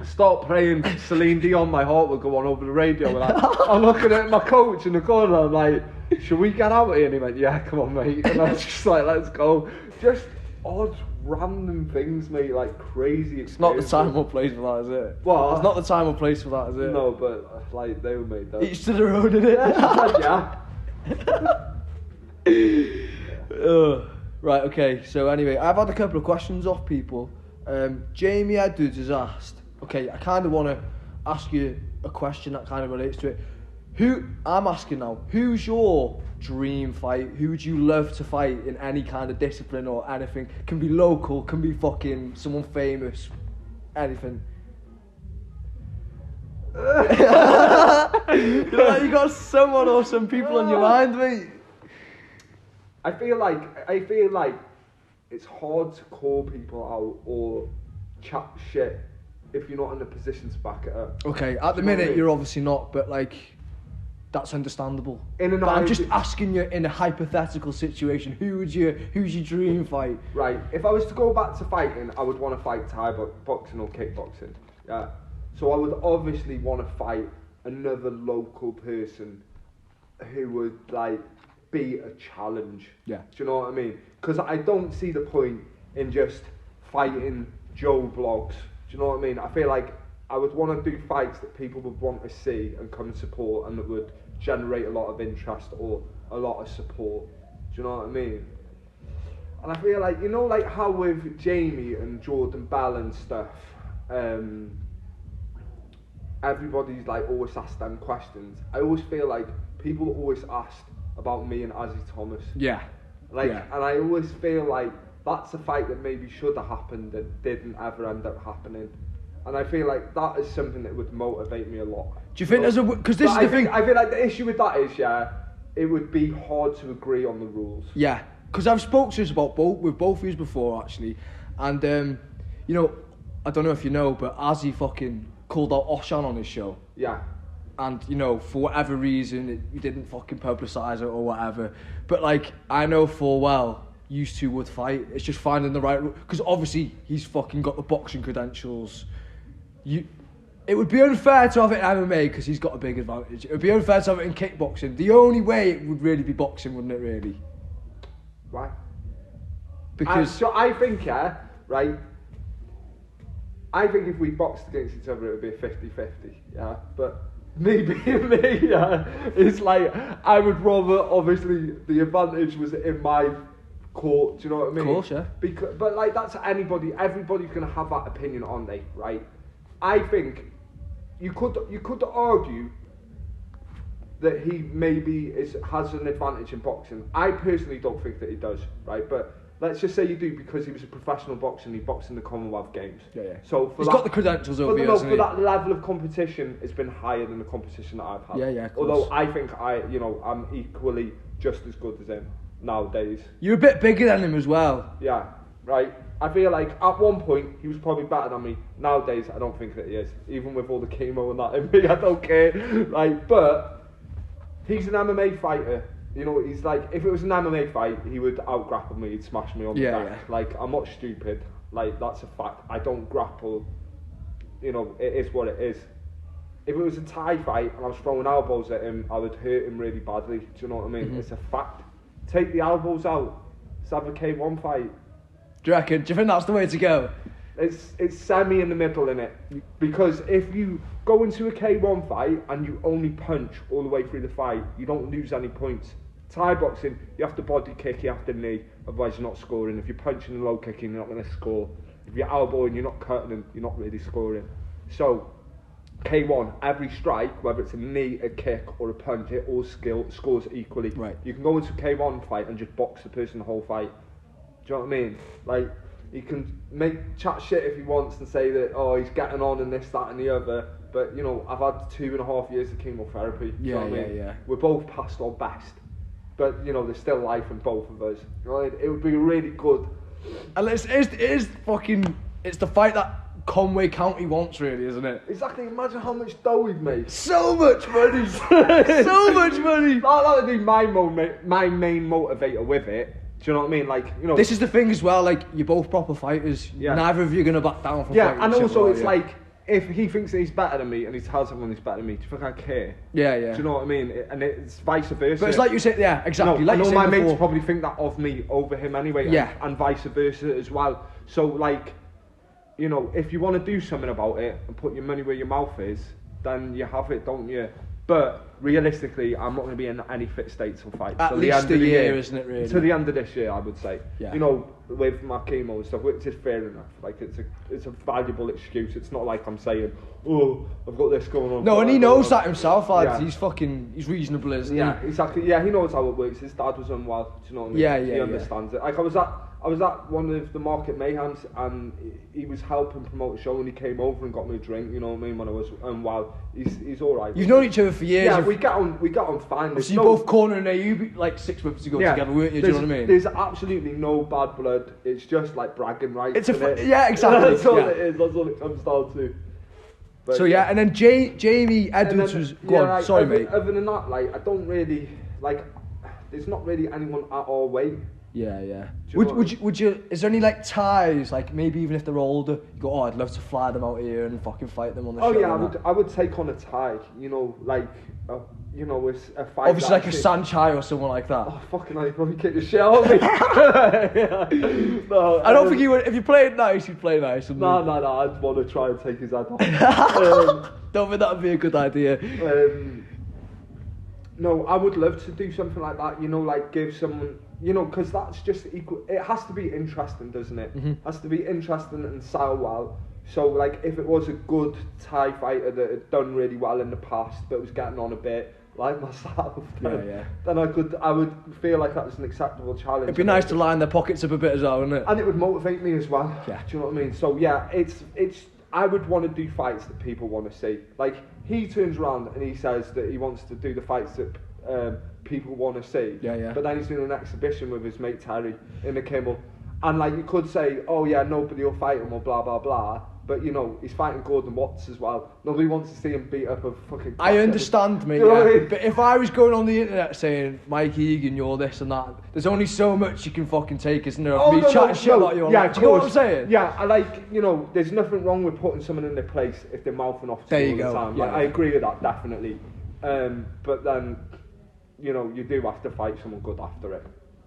Start playing Celine Dion, my heart would go on over the radio. Like, I'm looking at my coach in the corner, I'm like, "Should we get out here?" And he went, "Yeah, come on, mate." And I was just like, "Let's go." Just odd, random things, mate, like crazy. It's not the time or place for that, is it? What? It's not the time or place for that, is it? No, but like they were made that. Each to their own, innit? Yeah. Right, okay, so anyway, I've had a couple of questions off people. Jamie Edwards has asked, okay, I kind of want to ask you a question that kind of relates to it. I'm asking now, who's your dream fight? Who would you love to fight in any kind of discipline or anything? Can be local, can be fucking someone famous, anything. You got someone or some people on your mind, mate. I feel like it's hard to call people out or chat shit if you're not in a position to back it up. Okay, at the minute you're obviously not, but like, that's understandable. But I'm just asking you in a hypothetical situation, who's your dream fight? Right, if I was to go back to fighting, I would want to fight Thai boxing or kickboxing. Yeah. So I would obviously want to fight another local person who would like be a challenge. Yeah. Do you know what I mean? Because I don't see the point in just fighting Joe Blogs. Do you know what I mean? I feel like I would want to do fights that people would want to see and come and support, and that would generate a lot of interest or a lot of support. Do you know what I mean? And I feel like, you know, like how with Jamie and Jordan Bell and stuff, everybody's like always asked them questions. I always feel like people always asked about me and Azzy Thomas. Yeah. And I always feel like that's a fight that maybe should have happened that didn't ever end up happening. And I feel like that is something that would motivate me a lot. Do you think there's a... Because this is the thing... I feel like the issue with that is, it would be hard to agree on the rules. Yeah, because I've spoken to us about with both of you before, actually. And, you know, I don't know if you know, but Azzy fucking called out Oshan on his show. Yeah. And, you know, for whatever reason, we didn't fucking publicise it or whatever. But, like, I know full well you two would fight. It's just finding the right... Because obviously, he's fucking got the boxing credentials. It would be unfair to have it in MMA because he's got a big advantage. It would be unfair to have it in kickboxing. The only way it would really be boxing, wouldn't it, really? Why? Because... So I think, right... I think if we boxed against each other, it would be a 50-50, yeah? But me being me, it's like, I would rather, obviously, the advantage was in my court, do you know what I mean? Of course, yeah. But like, that's everybody's going to have that opinion, aren't they, right? I think you could argue that he maybe has an advantage in boxing. I personally don't think that he does, right? But let's just say you do, because he was a professional boxer and he boxed in the Commonwealth Games. Yeah. So he's got the credentials over here, for that level of competition, it's been higher than the competition that I've had. Yeah, of course. Although I think I'm equally just as good as him nowadays. You're a bit bigger than him as well. Yeah, right. I feel like at one point he was probably better than me. Nowadays, I don't think that he is. Even with all the chemo and that in me, I don't care. Like, but he's an MMA fighter. You know, he's like, if it was an MMA fight, he would out-grapple me, he'd smash me on the back. Yeah. Like, I'm not stupid. Like, that's a fact. I don't grapple. You know, it is what it is. If it was a Thai fight and I was throwing elbows at him, I would hurt him really badly. Do you know what I mean? Mm-hmm. It's a fact. Take the elbows out. Let's have a K1 fight. Do you reckon? Do you think that's the way to go? It's semi in the middle, innit? Because if you go into a K1 fight and you only punch all the way through the fight, you don't lose any points. Thai boxing, you have to body kick, you have to knee, otherwise you're not scoring. If you're punching and low kicking, you're not going to score. If you're elbowing, you're not cutting them, you're not really scoring. So, K1, every strike, whether it's a knee, a kick, or a punch, it all scores equally. Right. You can go into a K1 fight and just box the person the whole fight. Do you know what I mean? Like, he can chat shit if he wants and say that, oh, he's getting on and this, that and the other. But, you know, I've had 2.5 years of chemotherapy. Yeah, you know what I mean? yeah. We're both past our best. But, you know, there's still life in both of us. You know, it would be really good. And it's the fight that Conway County wants, really, isn't it? Exactly. Imagine how much dough we've made. So much money. So much money. That would be my main motivator with it. Do you know what I mean? Like, you know. This is the thing as well, like, you're both proper fighters. Yeah. Neither of you are going to back down from yeah, fighting. and also it's like, if he thinks that he's better than me and he tells everyone he's better than me, do you think I care? Yeah, yeah. Do you know what I mean? And it's vice versa. But it's like you said, yeah, exactly. No, like I know you my said mates before. probably think that of me over him anyway, Yeah. and vice versa as well. So, like, you know, if you want to do something about it and put your money where your mouth is, then you have it, don't you? But realistically, I'm not going to be in any fit state to fight. At least a year, isn't it, really? To the end of this year, I would say. Yeah. You know, with my chemo and stuff, which is fair enough. Like, it's a valuable excuse. It's not like I'm saying, oh, I've got this going on. No, and he knows that himself, lads. Yeah. He's reasonable, isn't he? Yeah, exactly. Yeah, he knows how it works. His dad was unwell. Do you know what I mean? Yeah, He understands it. Like, I was at one of the Market Mayhems and he was helping promote a show and he came over and got me a drink, you know what I mean, when I was unwell. He's alright. You've known each other for years. Yeah, we get on fine. So you're both cornering AU like 6 months ago together, weren't you? Do you know what I mean? There's absolutely no bad blood. It's just like bragging rights. Yeah, exactly. That's all it is. That's all it comes down to. But, so yeah, and then Jamie Edwards was... Go on, like, sorry mate. Other than that, like, I don't really... Like, there's not really anyone at our weight. Yeah, yeah. Do Would you? Is there any like ties, like maybe even if they're older, you go, oh, I'd love to fly them out here and fucking fight them on the show? Oh yeah, I would take on a tie. You know, like, you know, it's a fight. Obviously, like a Sanchai or someone like that. Oh fucking hell, you probably kick the shit out of me. No, I don't think you would. If you played nice, you'd play nice. No, I'd want to try and take his head off. Don't think that'd be a good idea. No, I would love to do something like that. You know, like give someone. You know, because that's just equal. It has to be interesting, doesn't it? Mm-hmm. It has to be interesting and sell well. So, like, if it was a good Thai fighter that had done really well in the past, but was getting on a bit, like myself, then I would feel like that was an acceptable challenge. It'd be nice to line their pockets up a bit as well, wouldn't it? And it would motivate me as well. Yeah. Do you know what I mean? So, yeah, it's. I would want to do fights that people want to see. Like, he turns around and he says that he wants to do the fights that people want to see. Yeah. But then he's doing an exhibition with his mate Terry in the Kimmel. And, like, you could say, oh, yeah, nobody will fight him or blah, blah, blah. But, you know, he's fighting Gordon Watts as well. Nobody wants to see him beat up a fucking... I understand, mate, yeah. But if I was going on the internet saying, Mike Egan, you're this and that, there's only so much you can fucking take, isn't there? Of me chatting shit about you. Yeah, do you know what I'm saying? Yeah, I like, you know, there's nothing wrong with putting someone in their place if they're mouthing off to you all the time. Yeah, like, I agree with that, definitely. But then, you know, you do have to fight someone good after it.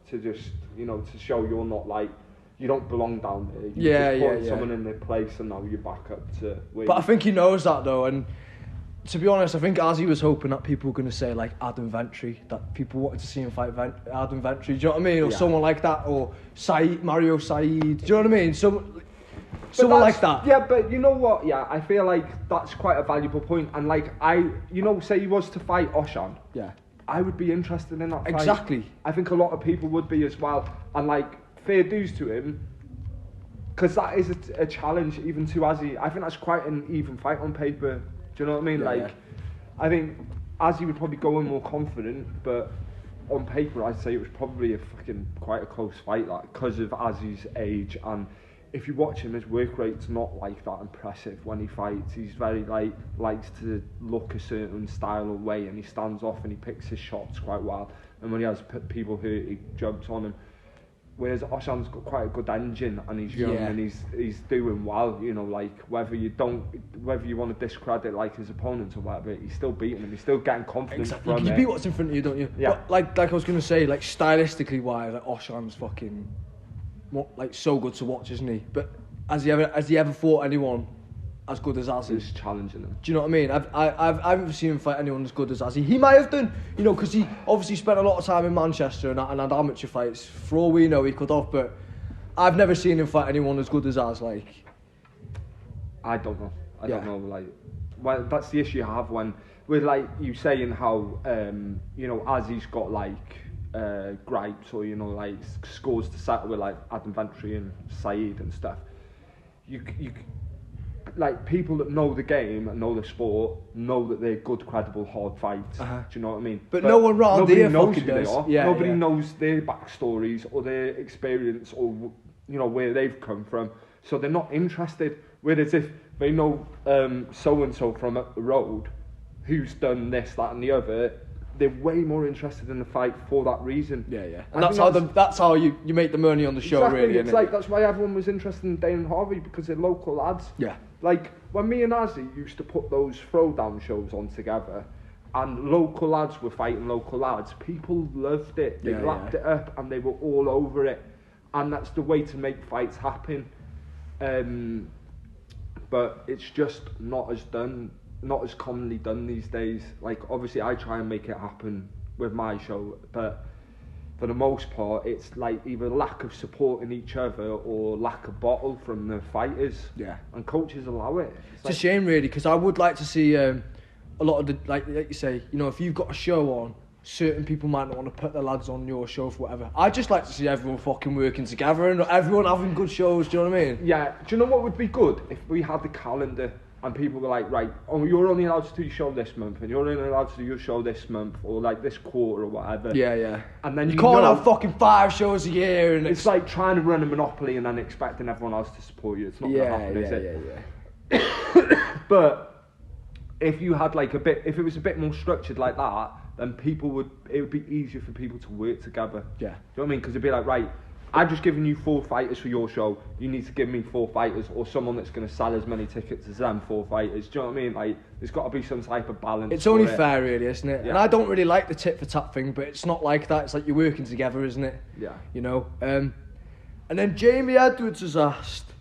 To just, you know, to show you're not like... You don't belong down there. You're just putting someone in their place and now you're back up to where. But I think he knows that though, and to be honest, I think Azzy was hoping that people were going to say like Adam Ventry, that people wanted to see him fight Adam Ventry. Do you know what I mean? Or someone like that, or Mario Said. Do you know what I mean? Someone like that. Yeah, but you know what? Yeah, I feel like that's quite a valuable point. And like say he was to fight Oshan. Yeah. I would be interested in that fight. Exactly. I think a lot of people would be as well. And like, fair dues to him, because that is a challenge even to Azzy. I think that's quite an even fight on paper. Do you know what I mean? Yeah. I think Azzy would probably go in more confident, but on paper I'd say it was probably quite a close fight, like, because of Azzy's age. And if you watch him, his work rate's not like that impressive when he fights. He's very likes to look a certain style or way, and he stands off and he picks his shots quite well. And when he has people hurt, he jumps on them. Whereas Oshan's got quite a good engine and he's young and he's doing well, you know, like whether you want to discredit like his opponents or whatever, he's still beating them, he's still getting confidence from it. You beat what's in front of you, don't you? Yeah. But like I was going to say, like stylistically wise, like Oshan's fucking so good to watch, isn't he? But has he ever fought anyone as good as Azzy? He's challenging him. Do you know what I mean? I haven't seen him fight anyone as good as Azzy. He might have done, because he obviously spent a lot of time in Manchester and had amateur fights. For all we know, he could have, but I've never seen him fight anyone as good as Az. I don't know. I don't know. Well, that's the issue I have with you saying how Azzy's got gripes or scores to settle with Adam Ventry and Saeed and stuff. You people that know the game and know the sport know that they're good, credible, hard fights. Do you know what I mean? But no one round here knows fucking who does. they are. Yeah, Nobody knows their backstories or their experience or where they've come from. So they're not interested. Whereas if they know so and so from up the road, who's done this, that, and the other, they're way more interested in the fight for that reason. Yeah. And that's how you make the money on the show, exactly. really. It's that's why everyone was interested in Dane and Harvey, because they're local lads. Yeah. When me and Azzy used to put those throwdown shows on together, and local lads were fighting local lads, people loved it. They lapped it up, and they were all over it. And that's the way to make fights happen. But it's just not as commonly done these days. Obviously I try and make it happen with my show, but for the most part it's either lack of support in each other or lack of bottle from the fighters. Yeah. And coaches allow it. It's a shame, really, because I would like to see a lot of the, like you say, if you've got a show on, certain people might not want to put their lads on your show for whatever. I'd just like to see everyone fucking working together and everyone having good shows, do you know what I mean? Yeah. Do you know what would be good? If we had the calendar and people were right, you're only allowed to do your show this month, and you're only allowed to do your show this month, or this quarter or whatever. Yeah. And then you can't have fucking 5 shows a year. And it's like trying to run a monopoly and then expecting everyone else to support you. It's not going to happen, is it? Yeah. But if you had if it was a bit more structured like that, then it would be easier for people to work together. Yeah. Do you know what I mean? Because it'd be right, I've just given you 4 fighters for your show, you need to give me 4 fighters, or someone that's going to sell as many tickets as them 4 fighters. Do you know what I mean? There's got to be some type of balance. It's only fair, really, isn't it? Yeah. And I don't really like the tit for tat thing, but it's not like that. It's like you're working together, isn't it? Yeah. And then Jamie Edwards has asked,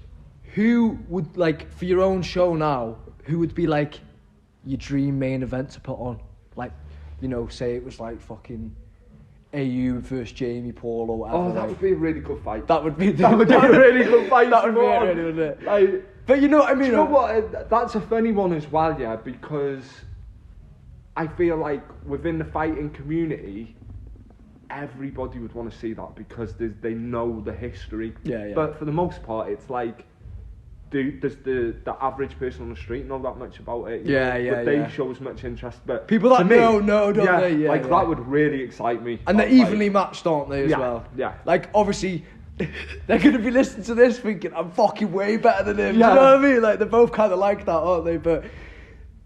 who would, for your own show now, who would be your dream main event to put on? Say it was fucking AU versus Jamie Paul or whatever. Oh, that would be a really good fight. That would be a really good fight. That would be it, really, wouldn't it? But you know what I mean? You know what? That's a funny one as well, yeah, because I feel within the fighting community, everybody would want to see that because they know the history. Yeah. But for the most part, it's does the average person on the street know that much about it? But they show as much interest. But people that know, don't they? Yeah, that would really excite me. And they're evenly matched, aren't they, as well? Yeah. Obviously, they're going to be listening to this thinking, I'm fucking way better than him. Yeah. Do you know what I mean? They're both kind of like that, aren't they? But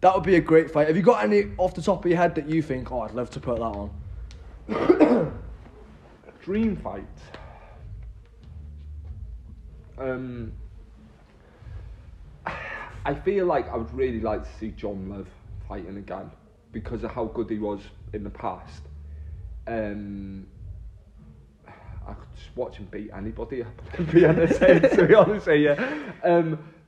that would be a great fight. Have you got any off the top of your head that you think, I'd love to put that on? Dream fight. I feel I would really like to see John Love fighting again because of how good he was in the past. I could just watch him beat anybody up, to be honest, to be honest with you.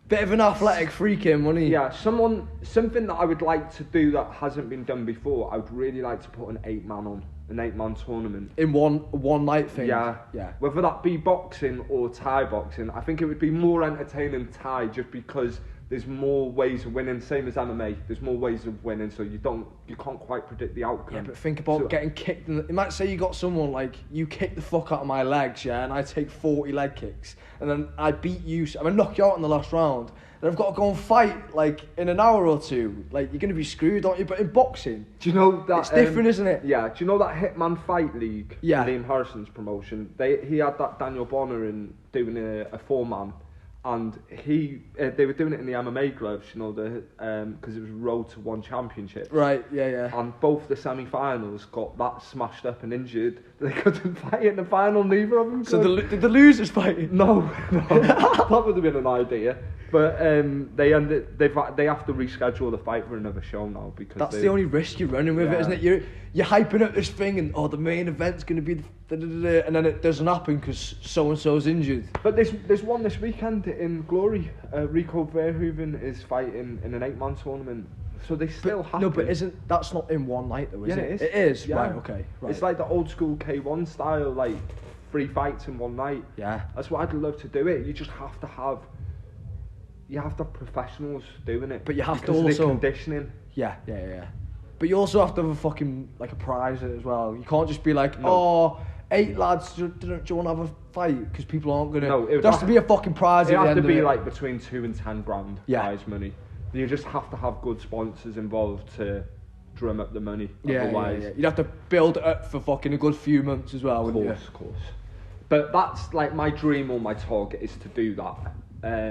Bit of an athletic freak him, wasn't he? Yeah, something that I would like to do that hasn't been done before. I would really like to put an 8-man on, an 8-man tournament. In one night thing? Yeah. Whether that be boxing or Thai boxing, I think it would be more entertaining Thai just because there's more ways of winning, same as MMA. There's more ways of winning, so you can't quite predict the outcome. Yeah, but think about getting kicked. It might say you got someone you kick the fuck out of my legs, yeah, and I take 40 leg kicks, and then I beat you. I'm gonna knock you out in the last round. Then I've got to go and fight in an hour or two. You're gonna be screwed, aren't you? But in boxing, do you know that it's different, isn't it? Yeah. Do you know that Hitman Fight League? Yeah. Liam Harrison's promotion. He had that Daniel Bonner in doing a 4-man. And they were doing it in the MMA gloves, because it was Road to One Championship. Right, yeah. And both the semi-finals got that smashed up and injured. They couldn't fight in the final, neither of them could. So did the losers fight? No. That would have been an idea. But they have to reschedule the fight for another show now because that's the only risk you're running with it, isn't it? You're hyping up this thing and the main event's going to be and then it doesn't happen because so and so's injured. But there's one this weekend in Glory. Rico Verhoeven is fighting in an 8-man tournament, so they still have. No, but that's not in one night though, is it? It is. Yeah. Right. Okay. Right. It's like the old school K1 style, like 3 fights in one night. Yeah. That's what I'd love to do. It. You just have to have. You have to have professionals doing it. But you have to also of the conditioning. Yeah. But you also have to have a fucking like a prize as well. You can't just be like, oh, 8 lads, do you want to have a fight? Because people aren't gonna. No, there has to be a fucking prize. It has to be like between 2 and 10 grand prize money. You just have to have good sponsors involved to drum up the money. Otherwise, you'd have to build it up for fucking a good few months as well. Of course. But that's like my dream or my target is to do that.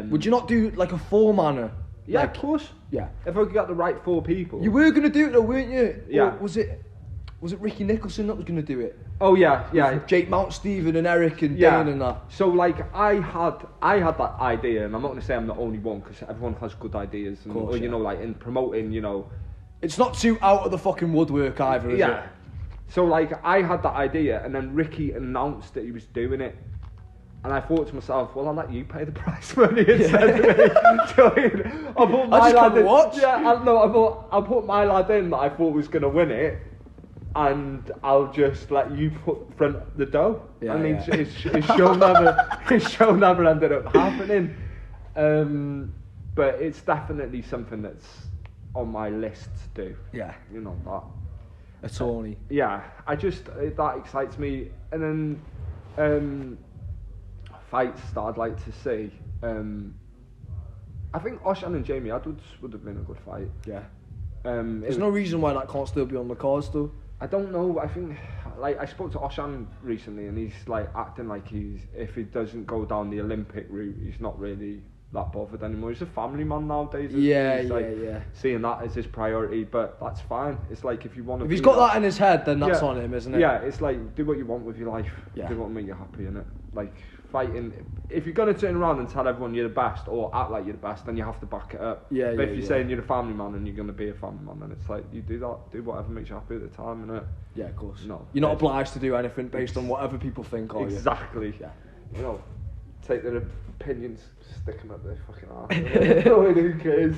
Would you not do like a 4-manner? Yeah, of course. Yeah. If I could get the right 4 people. You were gonna do it though, weren't you? Yeah. Or was it Ricky Nicholson that was gonna do it? Oh yeah. Jake Mount, Stephen and Eric and Dane and that. So like I had that idea, and I'm not gonna say I'm the only one because everyone has good ideas, and, course, you know, like in promoting, you know. It's not too out of the fucking woodwork either, is it? So like I had that idea, and then Ricky announced that he was doing it. And I thought to myself, well, I'll let you pay the prize money instead of me. I put my lad in. Watch. Yeah, I thought I'll put my lad in that I thought was going to win it, and I'll just let you front the dough. Yeah, I mean, his show never ended up happening. But it's definitely something that's on my list to do. Yeah. You know that. A tourney. Yeah, that excites me, and then. Fights that I'd like to see. I think Oshan and Jamie Edwards would have been a good fight. Yeah. There's no reason why that can't still be on the cards though. I don't know. I think I spoke to Oshan recently, and he's like acting like if he doesn't go down the Olympic route, he's not really that bothered anymore. He's a family man nowadays. Yeah. Seeing that as his priority, but that's fine. It's like if you want to. If he's got that in his head, then that's on him, isn't it? Yeah, it's like do what you want with your life. Yeah. Do what will make you happy, innit? Like. Fighting, if you're going to turn around and tell everyone you're the best or act like you're the best, then you have to back it up. But if you're saying you're a family man and you're going to be a family man, then it's like you do whatever makes you happy at the time, innit? Yeah, of course. No, you're not obliged to do anything based on whatever people think, are you? Exactly. Yeah. You know, take their opinions, stick them up their fucking arse. Who cares?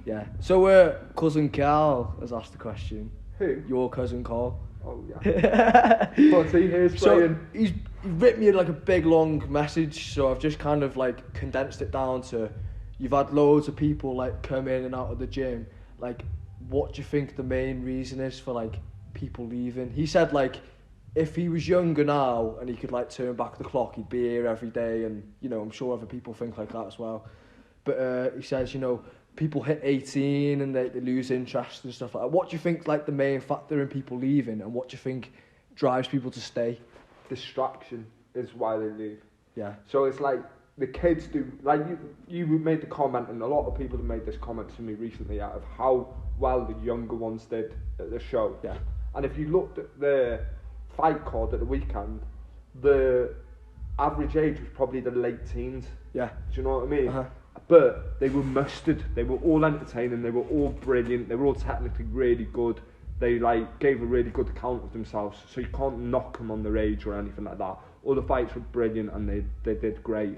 Yeah. So, cousin Carl has asked the question. Who? Your cousin Carl. Oh yeah. What's he here spraying? So he's written me like a big long message, so I've just kind of like condensed it down to you've had loads of people like come in and out of the gym. Like, what do you think the main reason is for like people leaving? He said like if he was younger now and he could like turn back the clock, he'd be here every day, and you know I'm sure other people think like that as well. But he says, you know, people hit 18 and they lose interest and stuff like that. What do you think like the main factor in people leaving, and what do you think drives people to stay? Distraction is why they leave. Yeah. So it's like the kids do, like you made the comment, and a lot of people have made this comment to me recently out of how well the younger ones did at the show. Yeah. And if you looked at the fight card at the weekend, the average age was probably the late teens. Yeah. Do you know what I mean? Uh-huh. But they were mustard. They were all entertaining. They were all brilliant. They were all technically really good. They like gave a really good account of themselves. So you can't knock them on their age or anything like that. All the fights were brilliant and they did great.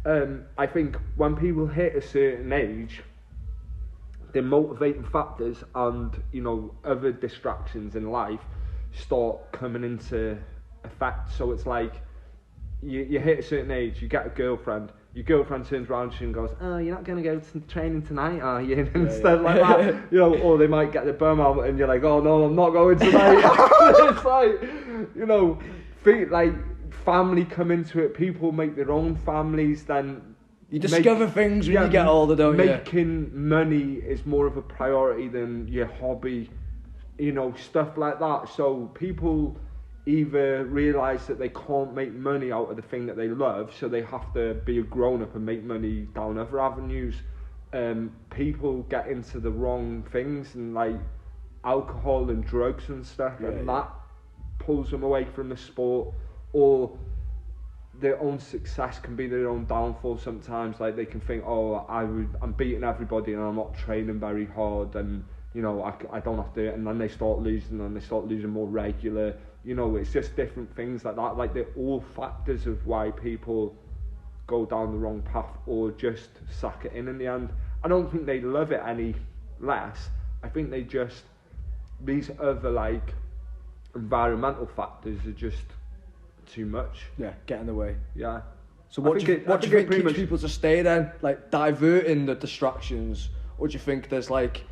I think when people hit a certain age, the motivating factors and, you know, other distractions in life start coming into effect. So it's like you hit a certain age, you get a girlfriend, your girlfriend turns around to you and goes, oh, you're not going to go to training tonight, are you? And stuff like that. You know, or they might get the bum out and you're like, oh no, I'm not going tonight. It's like, you know, like family come into it, people make their own families, then you discover things when you get older, don't you? Making money is more of a priority than your hobby, you know, stuff like that. So people either realise that they can't make money out of the thing that they love, so they have to be a grown-up and make money down other avenues. People get into the wrong things and like alcohol and drugs and stuff, and that pulls them away from the sport, or their own success can be their own downfall sometimes. Like they can think, oh, I'm beating everybody and I'm not training very hard, and you know I don't have to do it, and then they start losing and they start losing more regular. You know, it's just different things like that. Like they're all factors of why people go down the wrong path or just sack it in the end. I don't think they love it any less. I think they just, these other like environmental factors are just too much. Yeah, get in the way. Yeah. So what do you think keeps people to stay then? Like diverting the distractions, or do you think there's like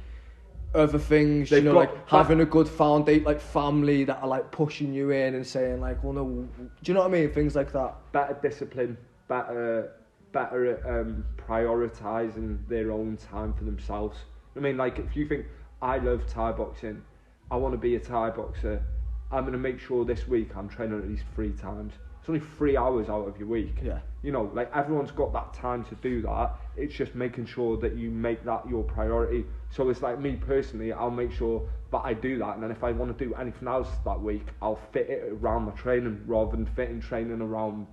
other things, you know, like having a good foundation, like family that are like pushing you in and saying like, well, no, do you know what I mean? Things like that. Better discipline, better prioritising their own time for themselves. I mean, like if you think, I love Thai boxing, I want to be a Thai boxer, I'm going to make sure this week I'm training at least 3 times. It's only 3 hours out of your week. Yeah. You know, like everyone's got that time to do that. It's just making sure that you make that your priority. So it's like me personally, I'll make sure that I do that. And then if I want to do anything else that week, I'll fit it around my training rather than fitting training around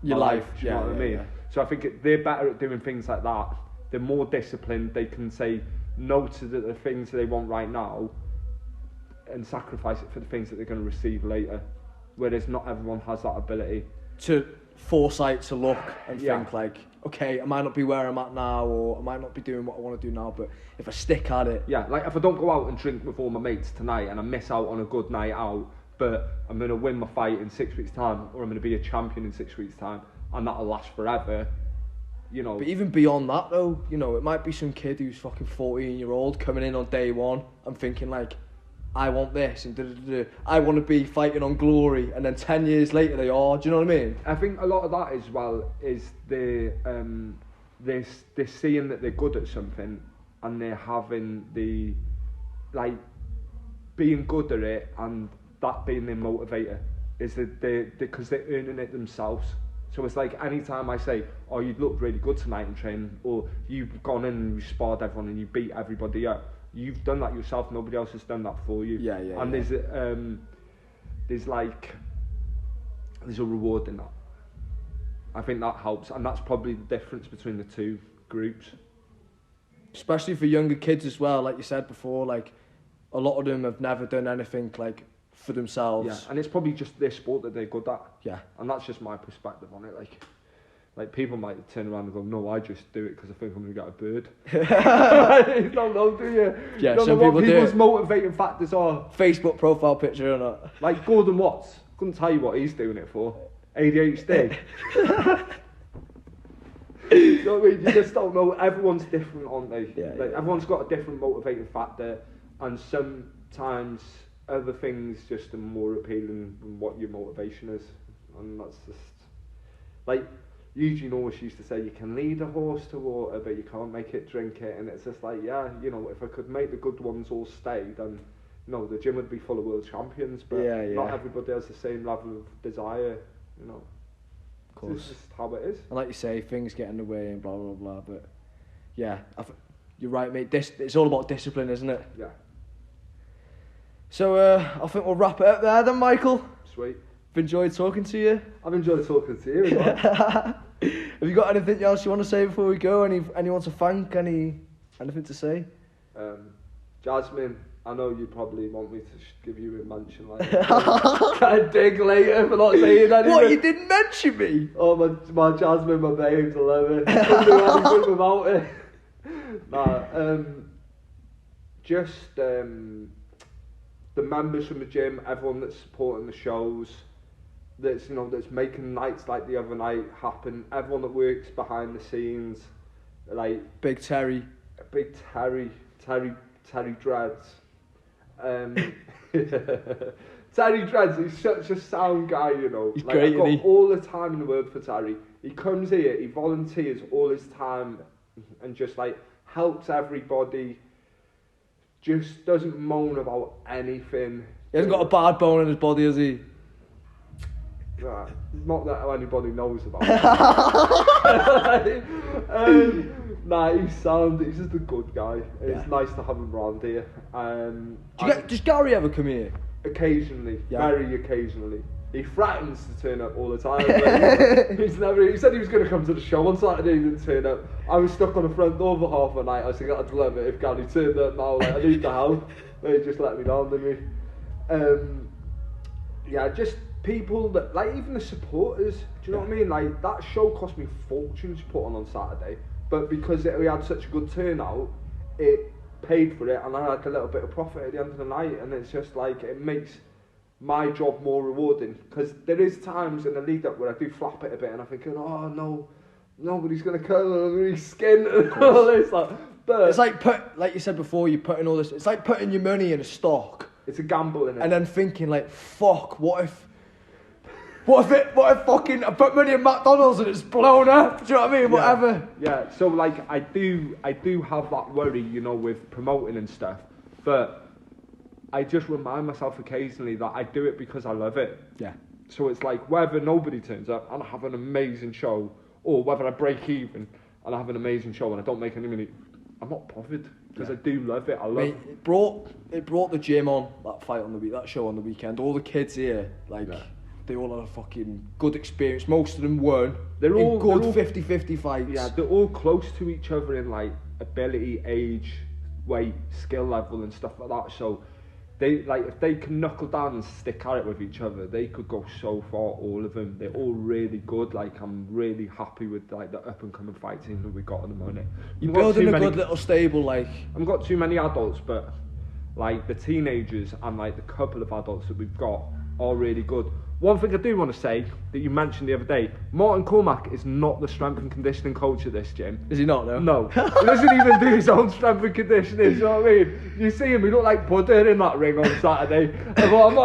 your life. Do you know what I mean? Yeah. So I think they're better at doing things like that. They're more disciplined. They can say no to the things they want right now and sacrifice it for the things that they're going to receive later. Whereas not everyone has that ability. To foresight to look and think like, okay, I might not be where I'm at now, or I might not be doing what I want to do now, but if I stick at it. Yeah, like if I don't go out and drink with all my mates tonight and I miss out on a good night out, but I'm going to win my fight in 6 weeks' time, or I'm going to be a champion in 6 weeks' time, and that'll last forever, you know. But even beyond that though, you know, it might be some kid who's fucking 14-year-old coming in on day one and thinking like, I want this and I want to be fighting on glory, and then 10 years later they are. Do you know what I mean? I think a lot of that as well is they're seeing that they're good at something, and they're having the like being good at it, and that being their motivator is that because they're earning it themselves. So it's like anytime I say, oh, you looked really good tonight in training, or you've gone in and you sparred everyone and you beat everybody up. You've done that yourself. Nobody else has done that for you. Yeah. And there's a reward in that. I think that helps, and that's probably the difference between the two groups. Especially for younger kids as well, like you said before, like a lot of them have never done anything like for themselves. Yeah, and it's probably just their sport that they're good at. Yeah. And that's just my perspective on it. Like people might turn around and go, no, I just do it because I think I'm going to get a bird. You don't know, do you? Yeah, you don't some know people what do. People's motivating factors are. Facebook profile picture or not. Like Gordon Watts. Couldn't tell you what he's doing it for. ADHD. You know what I mean? You just don't know. Everyone's different, aren't they? Yeah, like, yeah. Everyone's got a different motivating factor, and sometimes other things just are more appealing than what your motivation is. And that's just like Eugene always used to say, you can lead a horse to water, but you can't make it drink it. And it's just like, yeah, you know, if I could make the good ones all stay, then, you know, the gym would be full of world champions. But not everybody has the same level of desire, you know. Of course. It's just how it is. And like you say, things get in the way and blah, blah, blah. But yeah, you're right, mate. It's all about discipline, isn't it? Yeah. So I think we'll wrap it up there then, Michael. Sweet. I've enjoyed talking to you. I've enjoyed talking to you as well. Have you got anything else you want to say before we go? Anyone to thank? Anything to say? Jasmine, I know you probably want me to give you a mention like that. Can I dig later for not saying anything? What, you didn't mention me? Oh, my Jasmine, my babes, I love it. Couldn't do anything without it. Nah, just the members from the gym, everyone that's supporting the shows, that's making nights like the other night happen, everyone that works behind the scenes, like Big Terry Dreads. Terry Dreads, he's such a sound guy, you know. He's like, great, I've got isn't he? all the time in the world for Terry. He comes here, he volunteers all his time and just like helps everybody, just doesn't moan about anything. He hasn't got a bad bone in his body, has he? Not that anybody knows about it. He's sound. He's just a good guy. It's nice to have him around here. Does Gary ever come here? Occasionally, very occasionally. He threatens to turn up all the time. Like, he said he was going to come to the show on Saturday, he didn't turn up. I was stuck on the front door for half a night. I was thinking, I'd love it if Gary turned up now. Like, I need the help. They just let me down, didn't he? Yeah, just people that, like, even the supporters, do you know what I mean? Like, that show cost me fortunes to put on Saturday, but because we had such a good turnout, it paid for it, and I had a little bit of profit at the end of the night, and it's just like, it makes my job more rewarding, because there is times in the lead up where I do flap it a bit, and I'm thinking, oh no, nobody's going to come on my skin, and all this, but it's like you said before, you're putting all this, it's like putting your money in a stock. It's a gamble, innit? And then thinking like, fuck, what if fucking I put money in McDonald's and it's blown up? Do you know what I mean? Whatever. Yeah. So like I do have that worry, you know, with promoting and stuff. But I just remind myself occasionally that I do it because I love it. Yeah. So it's like whether nobody turns up and I have an amazing show, or whether I break even and I have an amazing show and I don't make any money, I'm not bothered because I do love it. I love it. It brought the gym on, that show on the weekend. All the kids here, like. Yeah. They all had a fucking good experience. Most of them won. They're all good 50-50 fights. Yeah, they're all close to each other in like ability, age, weight, skill level and stuff like that. So they like if they can knuckle down and stick at it with each other, they could go so far. All of them, they're all really good. Like I'm really happy with like the up and coming fight team that we got at the moment. You're building a good little stable. Like I haven't got too many adults, but like the teenagers and like the couple of adults that we've got are really good. One thing I do want to say that you mentioned the other day, Martin Cormack is not the strength and conditioning coach at this gym. Is he not, though? No. He doesn't even do his own strength and conditioning, you know what I mean? You see him, he looked like Buddha in that ring on Saturday. I thought, I'm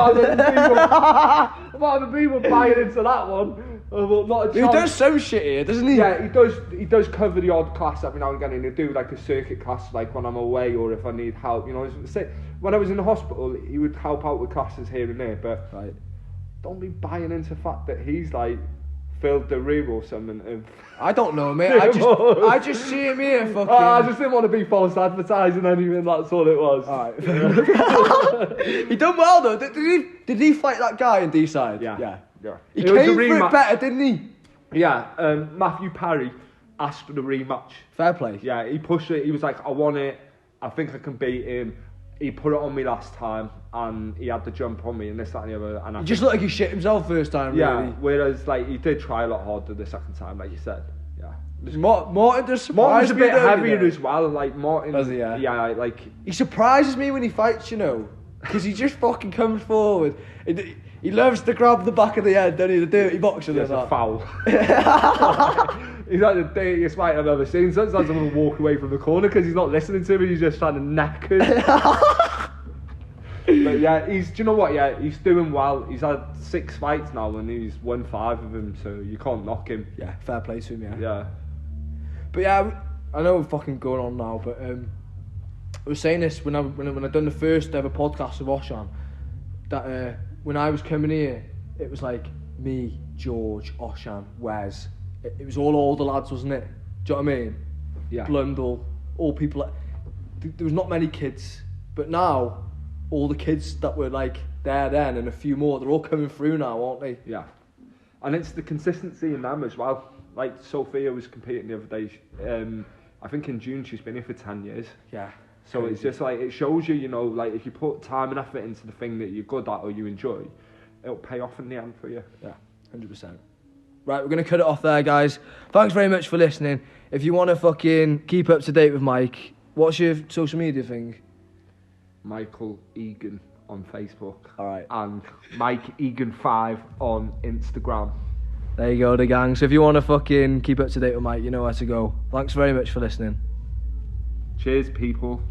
not having people buying into that one. I thought, not a chance. He does some shit here, doesn't he? Yeah, he does cover the odd class every now and again, and he'll do like a circuit class like when I'm away or if I need help, you know. When I was in the hospital, he would help out with classes here and there, but... Right. Don't be buying into the fact that he's like filled the room or something. I don't know, mate. I just see him here fucking... I just didn't want to be false advertising anything, that's all it was. Alright. He done well though. Did he fight that guy in D-side? Yeah. He came for it better, didn't he? Yeah, Matthew Parry asked for the rematch. Fair play. Yeah, he pushed it, he was like, I want it, I think I can beat him. He put it on me last time, and he had the jump on me, and this, that, and the other. And he just looked like he shit himself first time, yeah, really. Whereas, like, he did try a lot harder the second time, like you said. Yeah. Martin just surprised Martin's a me. bit heavier as well, like, Martin... Does he, yeah? Yeah, like... He surprises me when he fights, you know, because he just fucking comes forward. He loves to grab the back of the head, doesn't he? The dirty boxer. That's a foul. He's like the dirtiest fight I've ever seen. Sometimes I'm going to walk away from the corner because he's not listening to me, he's just trying to neck him. But yeah, do you know what, yeah, he's doing well. He's had 6 fights now and he's won 5 of them, so you can't knock him. Yeah, fair play to him, yeah. Yeah. But yeah, I know we're fucking going on now, but I was saying this when I done the first ever podcast with Oshan, that when I was coming here, it was like me, George, Oshan, Wes. It was all older lads, wasn't it? Do you know what I mean? Yeah. Blundell, all people. There was not many kids, but now all the kids that were like there then and a few more, they're all coming through now, aren't they? Yeah. And it's the consistency in them as well. Like Sophia was competing the other day. I think in June she's been here for 10 years. Yeah. So it's just like, it shows you, you know, like if you put time and effort into the thing that you're good at or you enjoy, it'll pay off in the end for you. Yeah, 100%. Right, we're going to cut it off there, guys. Thanks very much for listening. If you want to fucking keep up to date with Mike, what's your social media thing? Michael Egan on Facebook. Alright. And Mike Egan 5 on Instagram. There you go, the gang. So if you want to fucking keep up to date with Mike, you know where to go. Thanks very much for listening. Cheers, people.